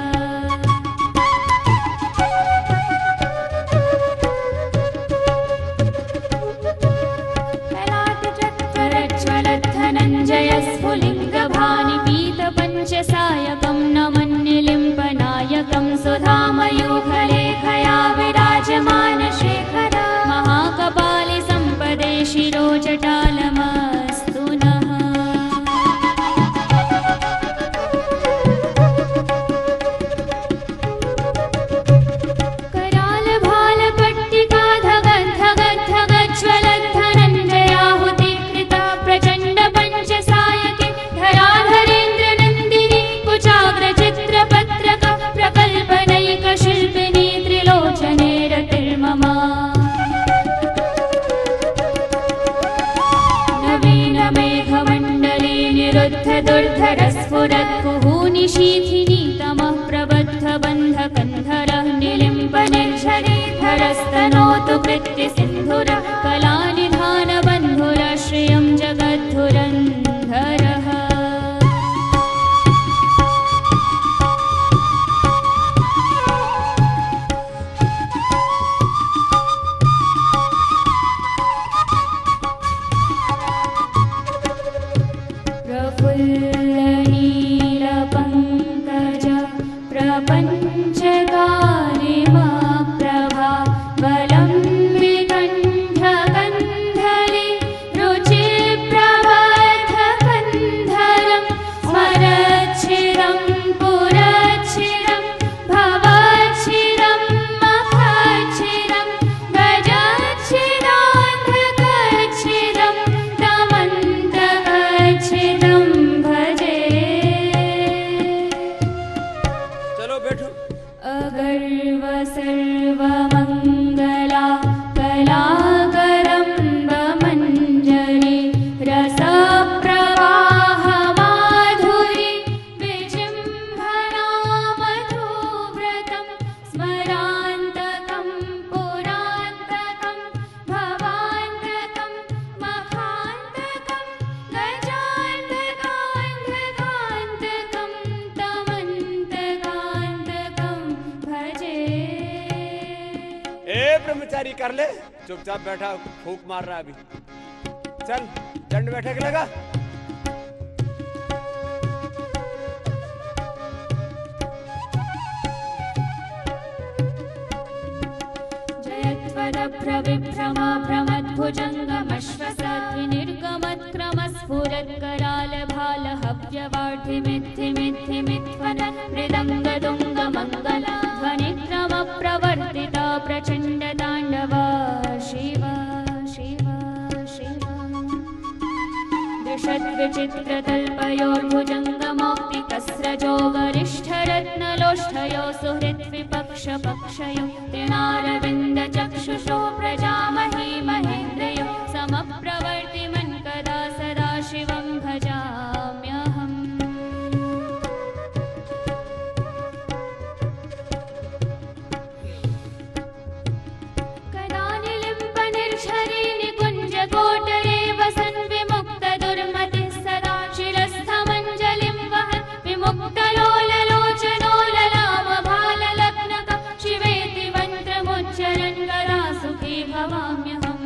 ललाटचक्रज्ज्वलद्धनञ्जयस्फुलिङ्गभानिपीतपञ्चसायकं नमन्निलिम्पनायकं सुधामयूखलेखया विराजमानशेखर महाकपालि सम्पदे शिरोजटालमस्तु नः। करालभालपट्टिका धगद्धगद्धगज्ज्वलद्धनञ्जयाहुतिकृता प्रचण्डपञ्चसायके धराधरेन्द्रनन्दिनी कुचाग्रचित्रपत्रक प्रकल्पनैकशिल्पिनी त्रिलोचने रतिर्मम। नवीनमेघमण्डली निरुद्धदुर्धरस्फुरत्कुहूनिशीथिनी तमः प्रबद्धबन्धकन्धरः निलिम्पनिर्झरीधरस्तनोतु कृत्यसिन्धुर कलानिधानबन्धुराश्रियं जगद्धुरन्धरः। प्रफुल्लनीलपङ्कज प्रपञ्चकारिमप्रभा वलम्बिकण्ठकन्धली रुचिप्रवर्धकन्धरं स्मरच्छिरं पुरच्छिरं भवच्छिरं मखच्छिरं गजच्छिरान्धकच्छिरं तमन्तकच्छिरं भजे। चलो बैठो। अगर्व सर्वमङ्गला कलाकरम्बमञ्जरी रसप्रवाहमाधुरी विजृम्भणा मधुव्रतं स्मरान्तकं पुरान्तकं भवान्तकं मखान्तकं गजान्तकान्तकान्तकं तमन्तकान्तकं भजे। ए ब्रह्मचारी कर ले, चुपचाप बैठा, फूक मार रहा है अभी। चल दंड बैठक लगा। जयत्व जयत्वदभ्रविभ्रमा भ्रमद्भुजङ्गमश्वसाद्विनिर्गमत्क्रमस्फुरत्करालभालहव्यवाढिमिद्धिमिद्धिमिध्वन मृदङ्गदुङ्गमङ्गला ध्वनिक्रमप्रवर्तिता प्रचण्डताण्डवा शिव शिव दृशद्विचित्रतल्पयोर्भुजङ्गमौक्तिकस्रजो गरिष्ठरत्नलोष्ठयो सुहृद्विपक्षपक्षयो तृणारविन्दचक्षुषो प्रजामहि महेन्द्रयो समप्रवर्तिमन् कदा सदा शिवं भजाम्यहम् कदा निलिम्पनिर्झरी निकुञ्जकोटरे वसन् विमुक्तदुर्मतिः सदा शिरस्थमञ्जलिं वहन् विमुक्तलोललोचनो ललामभाललग्नक शिवेति मन्त्रमुच्चरन् कदा सुखी भवाम्यहम्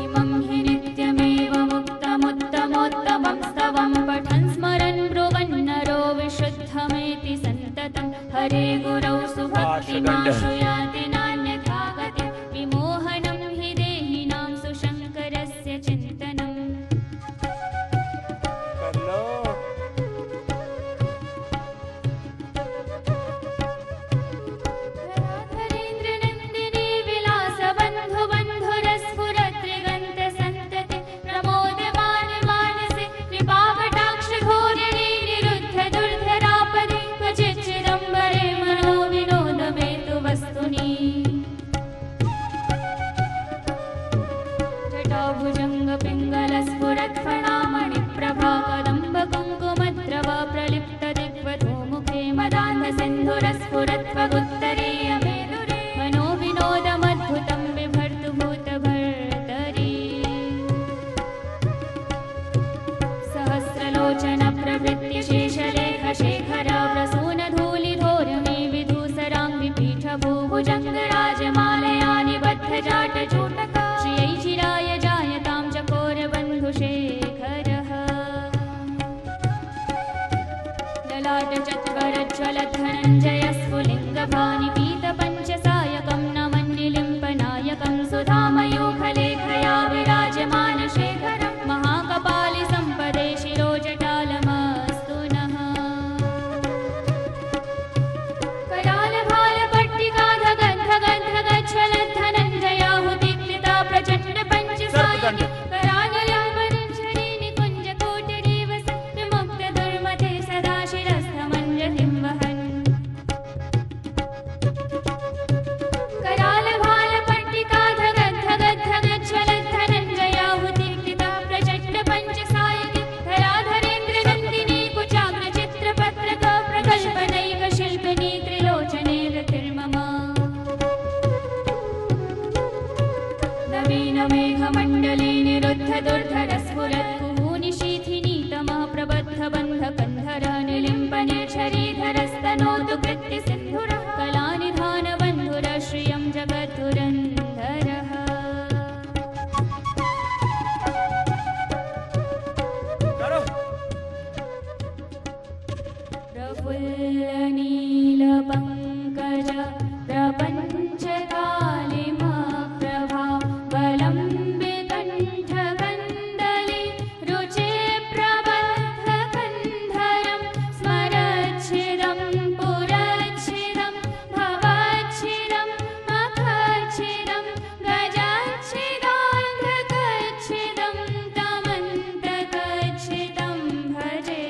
इमं हि नित्यमेव मुक्तमुत्तमोत्तमं स्तवं पठन् स्मरन् ब्रुवन् नरो विशुद्धमेति सन्ततं हरे गुरौ सुभक्तिमाश्रुयाति नान्यथा गतिं विमोहनं हि देहिनां सुशङ्करस्य चिन्तनम् कर लो। धरेन्द्रनन्दिनी विलासबन्धुबन्धुरस्फुरत्रिगन्तसन्तति प्रमोदमानि मानसे कृपाकटाक्षघोरिणी निरुद्धदुर्धरापदे क्वचिच्चिदम्बरे मनो विनोदमेतु वस्तुनि जटाभुजङ्गपिङ्गलस्फुरत्फणामणिप्रभा कदम्बकुङ्कुमद्रव प्रलिप्तदिग्वधूमुखे मदान्धसिन्धुरस्फुरत्वगुत्तरीयमेदुरे मनो विनोदमद्भुतं बिभर्तु भूतभर्तरी सहस्रलोचनप्रवृत्ति शेषलेखशेखरा प्रसूनधूलिधोरमे विधूसराङ्गिपीठभूभुजङ्गराजमालया निबद्धजाटचूटका श्रियै चिराय जायतां चकोरबन्धुशेखरः ललाटचत्वरज्ज्वलधनञ्जयस्फुलिङ्गभानिपीतपञ्चसायकं नमन्निलिम्पनायकं सुधामयूखलेखया विराजमानशेखरं महाकपालिसम्पदे शिरोजटालमस्तु नः करालभालपट्टिकाधगद्धगद्धगच्छलद्धनञ्जयाहुतिकृता प्रचण्डपञ्चसायिनी करालयाम्बरिञ्झरी निकुञ्जकोटरे वसन् विमुक्तदुर्मते सदा शिरस्थमञ्जलिं वहन् करालभालपट्टिकाधगद्धगद्धगच्छलद्धनञ्जयाहुतिकृता प्रचण्डपञ्चसायिनी धराधरेन्द्रनन्दिनी कुचाग्रचित्रपत्रका प्रकल्पनैकशिल्पिनी त्रिलोचने रतिर्मम नवीनमेघमण्डले निरुद्धदुर्धरस्फुरत्कुहूनिशीथिनी तमः प्रबद्धबन्धकन्धरः निलिम्पनिर्झरीधरस्तनोतु कृत्तिसिन्धुरः कलानिधानबन्धुरः श्रियं जगद्धुरन्धरः करो। प्रफुल्लनीलपङ्कज प्रपञ्चकालिमा प्रभा वलम्बिकण्ठकन्दले रुचे प्रबद्धकन्धरं स्मरच्छिदं पुरच्छिदं भवच्छिदं मखच्छिदं गजच्छिदान्धकच्छिदं तमन्तकच्छिदं भजे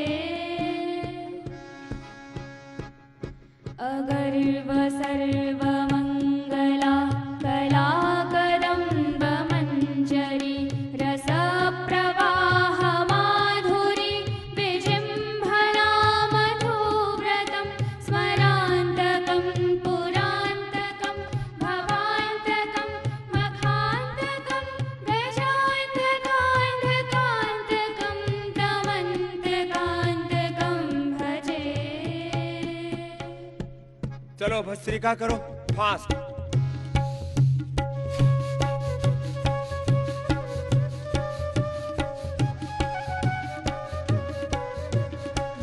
अगर्व सर्वमङ्गला कलाकदम्बमञ्जरी रसप्रवाहमाधुरी विजिह्वला मधुव्रतं स्मरान्तकं पुरान्तकं भवान्तकं मखान्तकं गजान्तकान्तकान्तकं तमन्तकान्तकं भजे चलो भस्त्रिका करो फास्ट।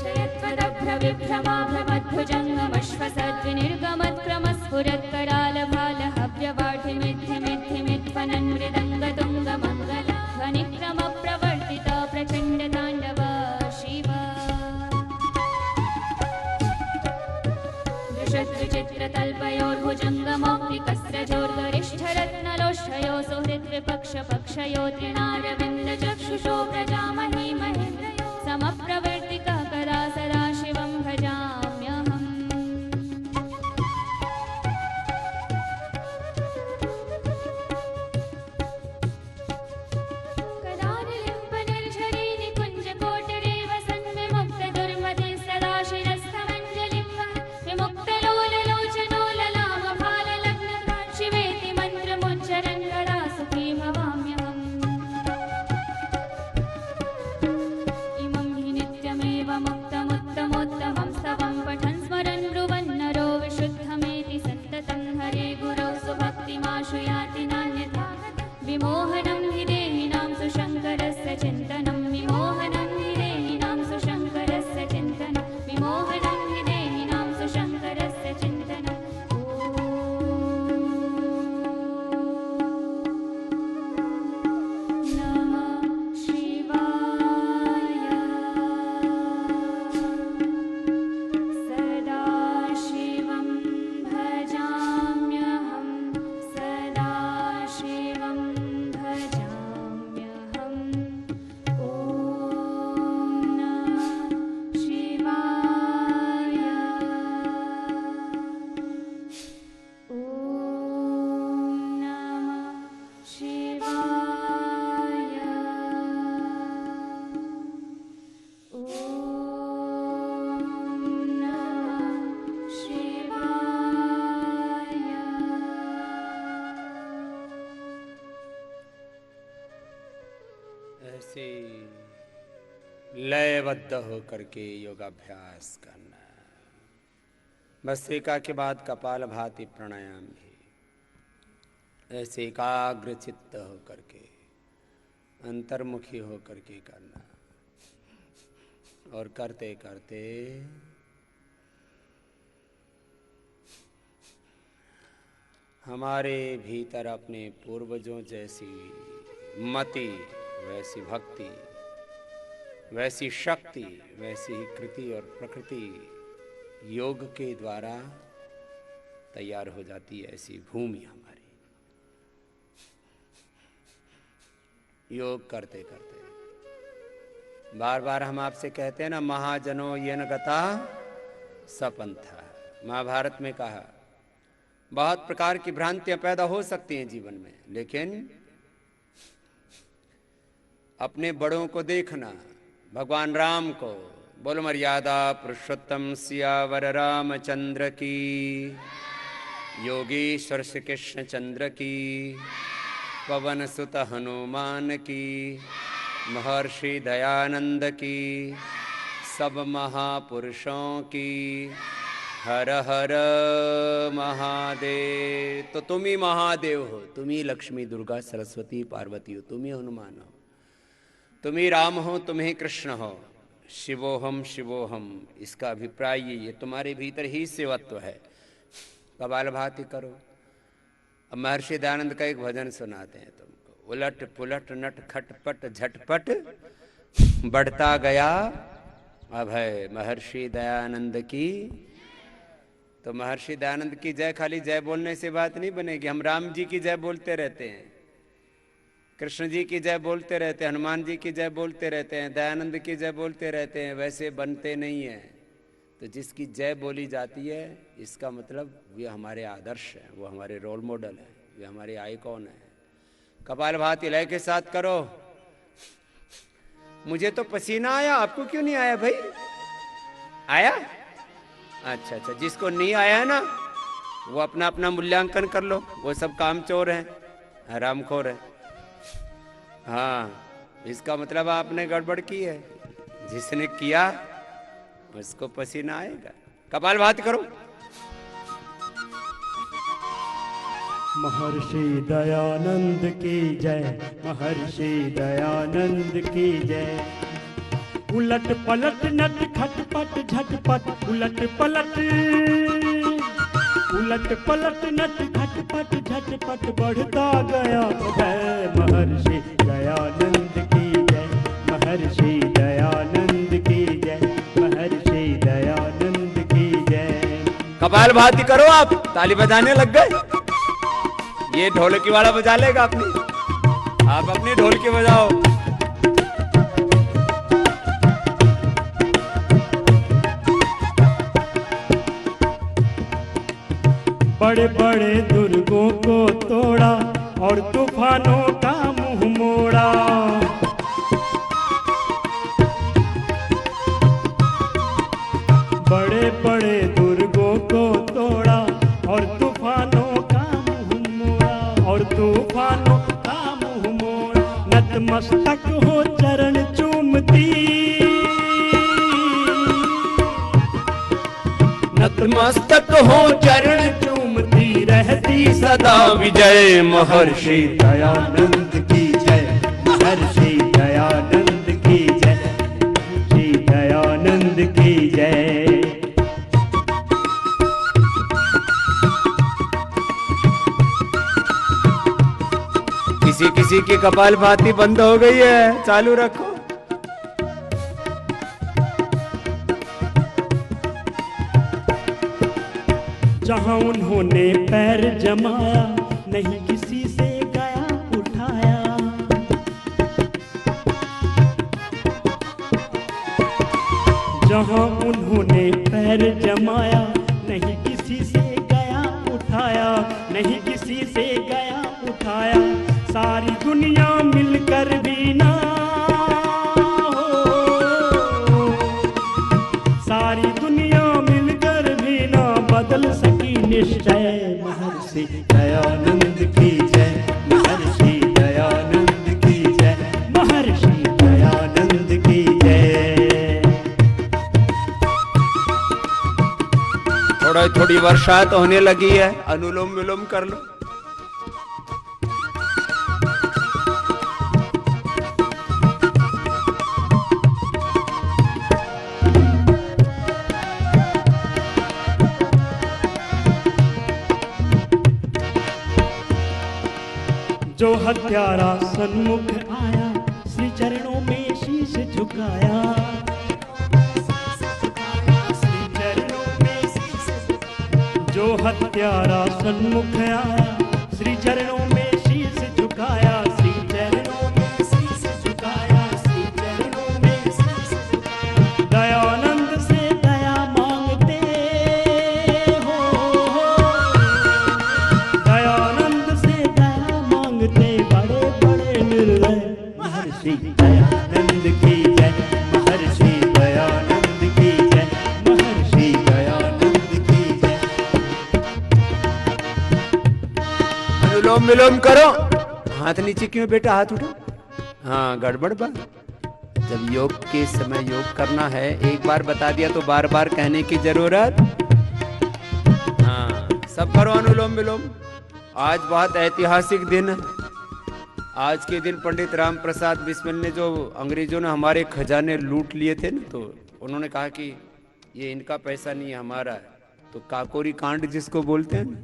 जयत्वदभ्रविभ्रमा भ्रमद्भुज सद्विनिर्गमत्क्रमस्फुरत्करालभालहव्यवाढिमिद्धिमिद्धिमित्फनन् मृदङ्गतुङ्गमङ्गल ध्वनिक्रमप्रवर्तित प्रचण्डताण्डव शिव दृशद्विचित्रतल्पयोर्भुजङ्गमौक्तिकस्रजोर्गरिष्ठरत्नलोष्ठयो सुहृद्विपक्षपक्षयो तृणारविन्दचक्षुषो प्रजामहि महेन्द्रयो समप्रवर्तिकः कदा सदा शिवं भजाम्यहम् कदानिलिम्बनिर्झरी निकुञ्जकोटरे वसन्विमुक्तदुर्मते सदा शिरस्थमञ्जलिं विमुक्तलोललोचनो ललामभाललग्नका शिवेति मन्त्रमुच्चरन् कदा सुखी भवाम्यहम् इमं हि नित्यमेव मुक्तमुत्तमोत्तमं स्तवं पठन् स्मरन् ब्रुवन्नरो विशुद्धमेति सन्ततं हरे गुरौ सुभक्तिमाशु याति नान्यथा विमोहनं हि देहिनां सुशङ्करस्य चिन्तनं विमोहनं हि देहिनां सुशङ्करस्य चिन्तनं विमोहनं हि देहिनां सुशङ्करस्य चिन्तनं नमः शिवाय सदा शिवं भजाम्यहं सदा शिवं भजाम्यहम् ॐ नमः शिवाय ॐ नमः शिवाय ॐ नमः शिवाय ऐसे लयबद्ध होकर के योगाभ्यास करना। भस्त्रिका के बाद कपाल भाति प्राणायाम भी ऐसे एकाग्र चित्त होकर के अंतर्मुखी होकर के करना। और करते करते हमारे भीतर अपने पूर्वजों जैसी मति, वैसी भक्ति, वैसी शक्ति, वैसी ही कृति और प्रकृति योग के द्वारा तैयार हो जाती है। ऐसी भूमि हमारी योग करते करते बार बार हम आपसे कहते हैं ना, महाजनो येन गता सपंथा। महाभारत में कहा बहुत प्रकार की भ्रांतियां पैदा हो सकती हैं जीवन में, लेकिन अपने बड़ों को देखना, भगवान राम को, बोलो मर्यादा पुरुषोत्तम सियावर रामचंद्र की, योगीश्वर श्री कृष्ण चंद्र की, पवन सुत हनुमान की, महर्षि दयानंद की, सब महापुरुषों की, हर हर महादेव। तो तुम ही महादेव हो, तुम ही लक्ष्मी दुर्गा सरस्वती पार्वती हो, तुम ही हनुमान हो, तुम ही राम हो, तुम ही कृष्ण हो। शिवोहम शिवोहम, इसका अभिप्राय ये तुम्हारे भीतर ही शिवत्व है। कपालभाति करो। अब महर्षि दयानंद का एक भजन सुनाते हैं तुमको। उलट पुलट नट खटपट झटपट बढ़ता गया अभय महर्षि दयानंद की। तो महर्षि दयानंद की जय खाली जय बोलने से बात नहीं बनेगी। हम राम जी की जय बोलते रहते हैं, कृष्ण जी की जय बोलते रहते हैं, हनुमान जी की जय बोलते रहते हैं, दयानंद की जय बोलते रहते हैं, वैसे बनते नहीं हैं। तो जिसकी जय बोली जाती है इसका मतलब वे हमारे आदर्श हैं, वो हमारे रोल मॉडल हैं, वे हमारे आइकॉन हैं। कपालभाति लय के साथ करो। मुझे तो पसीना आया, आपको क्यों नहीं आया भाई? आया? अच्छा अच्छा, जिसको नहीं आया है ना वो अपना अपना मूल्यांकन कर लो, वो सब कामचोर हैं, हरामखोर है। हाँ, इसका मतलब आपने गड़बड़ की है। जिसने किया उसको पसीना आएगा। कपालभाति करो। महर्षि दयानंद की जय, महर्षि दयानंद की जय। उलट पलट नट खटपट झटपट उलट पलट उलट पलट नट खटपट झटपट बढ़ता गया जय महर्षि दयानंद की जय, महर्षि दयानंद की जय, महर्षि दयानंद की जय। कपाल भाती करो, आप ताली बजाने लग गए। ये ढोलकी वाला बजा लेगा अपनी, आप अपनी ढोलकी बजाओ। बड़े बड़े दुर्गों को तोड़ा और तूफानों का मुंह मोड़ा। बड़े बड़े दुर्गों को तोड़ा और तूफानों का मुंह मोड़ा, और तूफानों का मुंह मोड़ा। नतमस्तक हो चरण चूमती, नतमस्तक हो चरण चूमती रहती सदा विजय महर्षि दयानंद की जय, महर्षि दयानंद की जय, महर्षि दयानंद की जय। किसी किसी की कपाल भाती बंद हो गई है, चालू रखो। जहां उन्होंने पैर जमाया नहीं किसी से गया उठाया। जहां उन्होंने पैर जमाया नहीं किसी से गया उठाया, नहीं किसी से गया उठाया। सारी दुनिया मिलकर भी ना हो, सारी दुनिया मिलकर भी ना बदल सकी निश्चय। महर्षि दयानंद की जय, महर्षि दयानंद की जय, महर्षि दयानंद की जय। थोड़ी वर्षात होने लगी है, अनुलोम विलोम कर लो। जो हत्यारा सन्मुख आया श्री चरणों में शीश झुकाया। श्री चरणों में शीश झुकाया। जो हत्यारा सन्मुख आया श्री चरणों में शीश झुकाया। श्री चरणों में शीश झुकाया। श्री चरणों में शीश झुकाया। दयानंद से दया मांगते हो, दयानंद से दया मांगते बड़े बड़े निर्दय। महर्षि दयानंद की जय, महर्षि दयानंद की जय, महर्षि दयानंद की जय। अनुलोम विलोम करो। हाथ नीचे क्यों बेटा, हाथ उठो। हाँ, गड़बड़ बा। जब योग के समय योग करना है, एक बार बता दिया तो बार बार कहने की जरूरत। हाँ, सब करो अनुलोम विलोम। आज बहुत ऐतिहासिक दिन है। आज के दिन पंडित राम प्रसाद बिस्मिल ने, जो अंग्रेजों ने हमारे खजाने लूट लिए थे ना, तो उन्होंने कहा कि ये इनका पैसा नहीं है, हमारा है। तो काकोरी कांड जिसको बोलते हैं ना,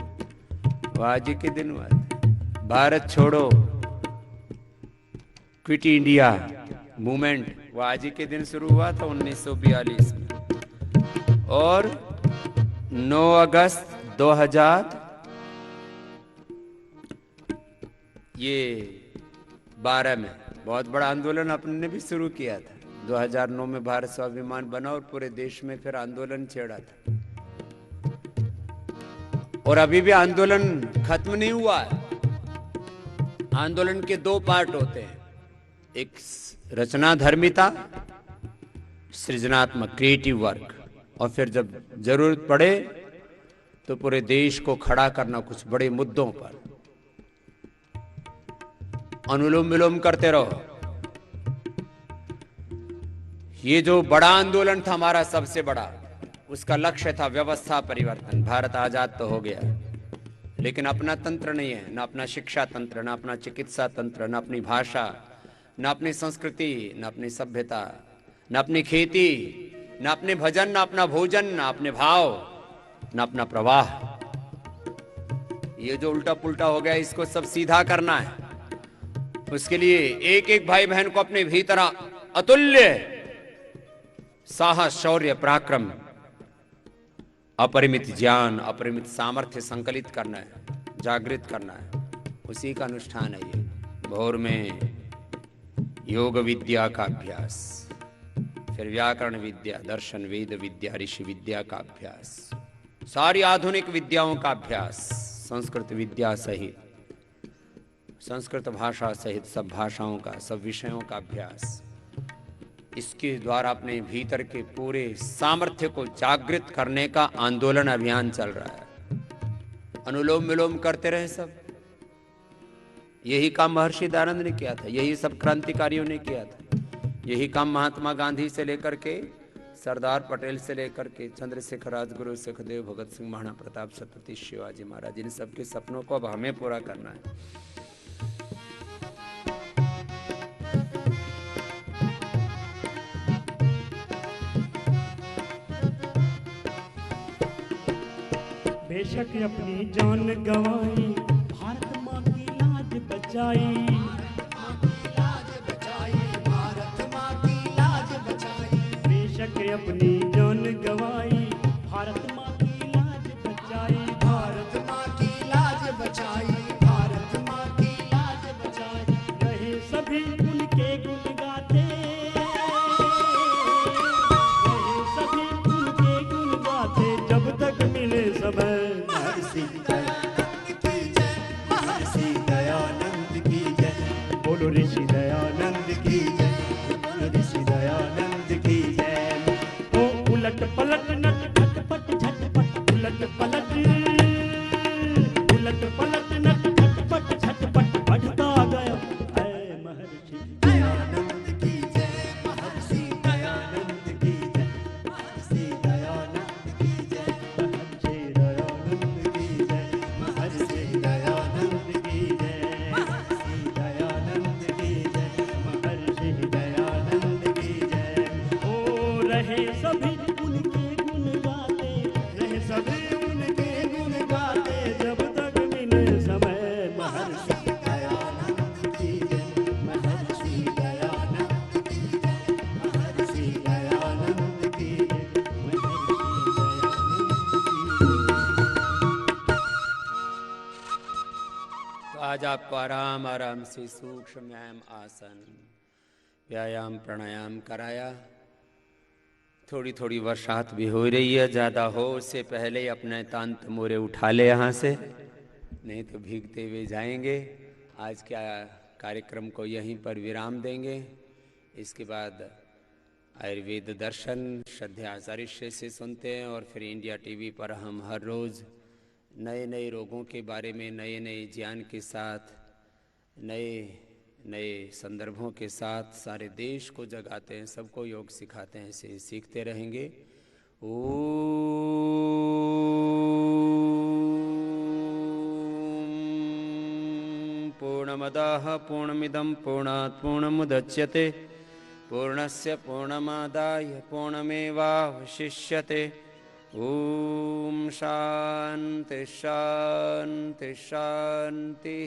वो आज ही के दिन हुआ था। भारत छोड़ो, क्विट इंडिया मूवमेंट, वो आज ही के दिन शुरू हुआ था 1942 में। और 9 अगस्त 2000 ये 12 में बहुत बड़ा आंदोलन अपने ने भी शुरू किया था। 2009 में भारत स्वाभिमान बना और पूरे देश में फिर आंदोलन छेड़ा था। और अभी भी आंदोलन खत्म नहीं हुआ है। आंदोलन के 2 पार्ट होते हैं, एक रचनाधर्मिता, सृजनात्मक क्रिएटिव वर्क, और फिर जब जरूरत पड़े तो पूरे देश को खड़ा करना कुछ बड़े मुद्दों पर। अनुलोम विलोम करते रहो। ये जो बड़ा आंदोलन था हमारा, सबसे बड़ा, उसका लक्ष्य था व्यवस्था परिवर्तन। भारत आजाद तो हो गया, लेकिन अपना तंत्र नहीं है, ना अपना शिक्षा तंत्र, ना अपना चिकित्सा तंत्र, ना अपनी भाषा, ना अपनी संस्कृति, ना अपनी सभ्यता, ना अपनी खेती, ना अपने भजन, ना अपना भोजन, ना अपने भाव, ना अपना प्रवाह। ये जो उल्टा पुल्टा हो गया इसको सब सीधा करना है। उसके लिए एक एक भाई बहन को अपने भीतर अतुल्य साहस, शौर्य, पराक्रम, अपरिमित ज्ञान, अपरिमित सामर्थ्य संकलित करना है, जागृत करना है। उसी का अनुष्ठान है ये। भोर में योग विद्या का अभ्यास, फिर व्याकरण विद्या, दर्शन, वेद विद्या, ऋषि विद्या का अभ्यास, सारी आधुनिक विद्याओं का अभ्यास, संस्कृत विद्या सहित, संस्कृत भाषा सहित सब भाषाओं का, सब विषयों का अभ्यास। इसके द्वारा अपने भीतर के पूरे सामर्थ्य को जागृत करने का आंदोलन अभियान चल रहा है। अनुलोम विलोम करते रहे सब। यही काम महर्षि दयानंद ने किया था, यही सब क्रांतिकारियों ने किया था, यही काम महात्मा गांधी से लेकर के सरदार पटेल से लेकर के चंद्रशेखर, राजगुरु, सुखदेव, भगत सिंह, महाराणा प्रताप, छत्रपति शिवाजी महाराज, इन सबके सपनों को अब हमें पूरा करना है। बेशक अपनी जान गंवाई, भारत माँ की लाज बचाई, बेशक अपनी जान गंवाई, भारत माँ की लाज बचाई, भारत माँ की लाज बचाई, भारत माँ की लाज बचाई। रहे सभी उनके गुण गाते, रहे सभी उनके गुण गाते, जब तक मिले समय। महर्षि दयानंद की जय, बोलो ऋषि दयानंद की जय, बोलो ऋषि दयानंद की जय। ओ उलट पलट नट खटपट झटपट, उलट पलट, उलट पलट नट खटपट झटपट, बढ़ता गया ऐ महर्षि दयानंद की जय, महर्षि दयानंद की जय, महर्षि दयानंद की जय, महर्षि दयानंद की जय, महर्षि दयानंद की जय, महर्षि दयानंद की जय, महर्षि दयानंद की जय। ओ रहे सभी उनके गुण गाते, रहे सभी उनके गुण गाते, जब तक मिले समय। महर्षि दयानंद की जय, महर्षि दयानंद की जय, महर्षि दयानंद की जय, महर्षि दयानंद की जय। तो आज आपको आराम आराम से सूक्ष्म व्यायाम, आसन, व्यायाम, प्राणायाम कराया। थोड़ी थोड़ी वर्षात भी हो रही है, ज़्यादा हो उससे पहले अपने तांत मोरे उठा ले यहाँ से, नहीं तो भीगते हुए जाएंगे। आज क्या कार्यक्रम को यहीं पर विराम देंगे। इसके बाद आयुर्वेद दर्शन श्रद्धेय आचार्य से सुनते हैं, और फिर इंडिया टीवी पर हम हर रोज़ नए नए रोगों के बारे में नए नए ज्ञान के साथ, नए नए संदर्भों के साथ सारे देश को जगाते हैं, सबको योग सिखाते हैं, इसे सीखते रहेंगे। ओम पूर्णमदः पूर्णमिदं पूर्णात् पूर्णमुदच्यते पूर्णस्य पूर्णमादाय पूर्णमेवावशिष्यते। ओम शांति शांति शांति।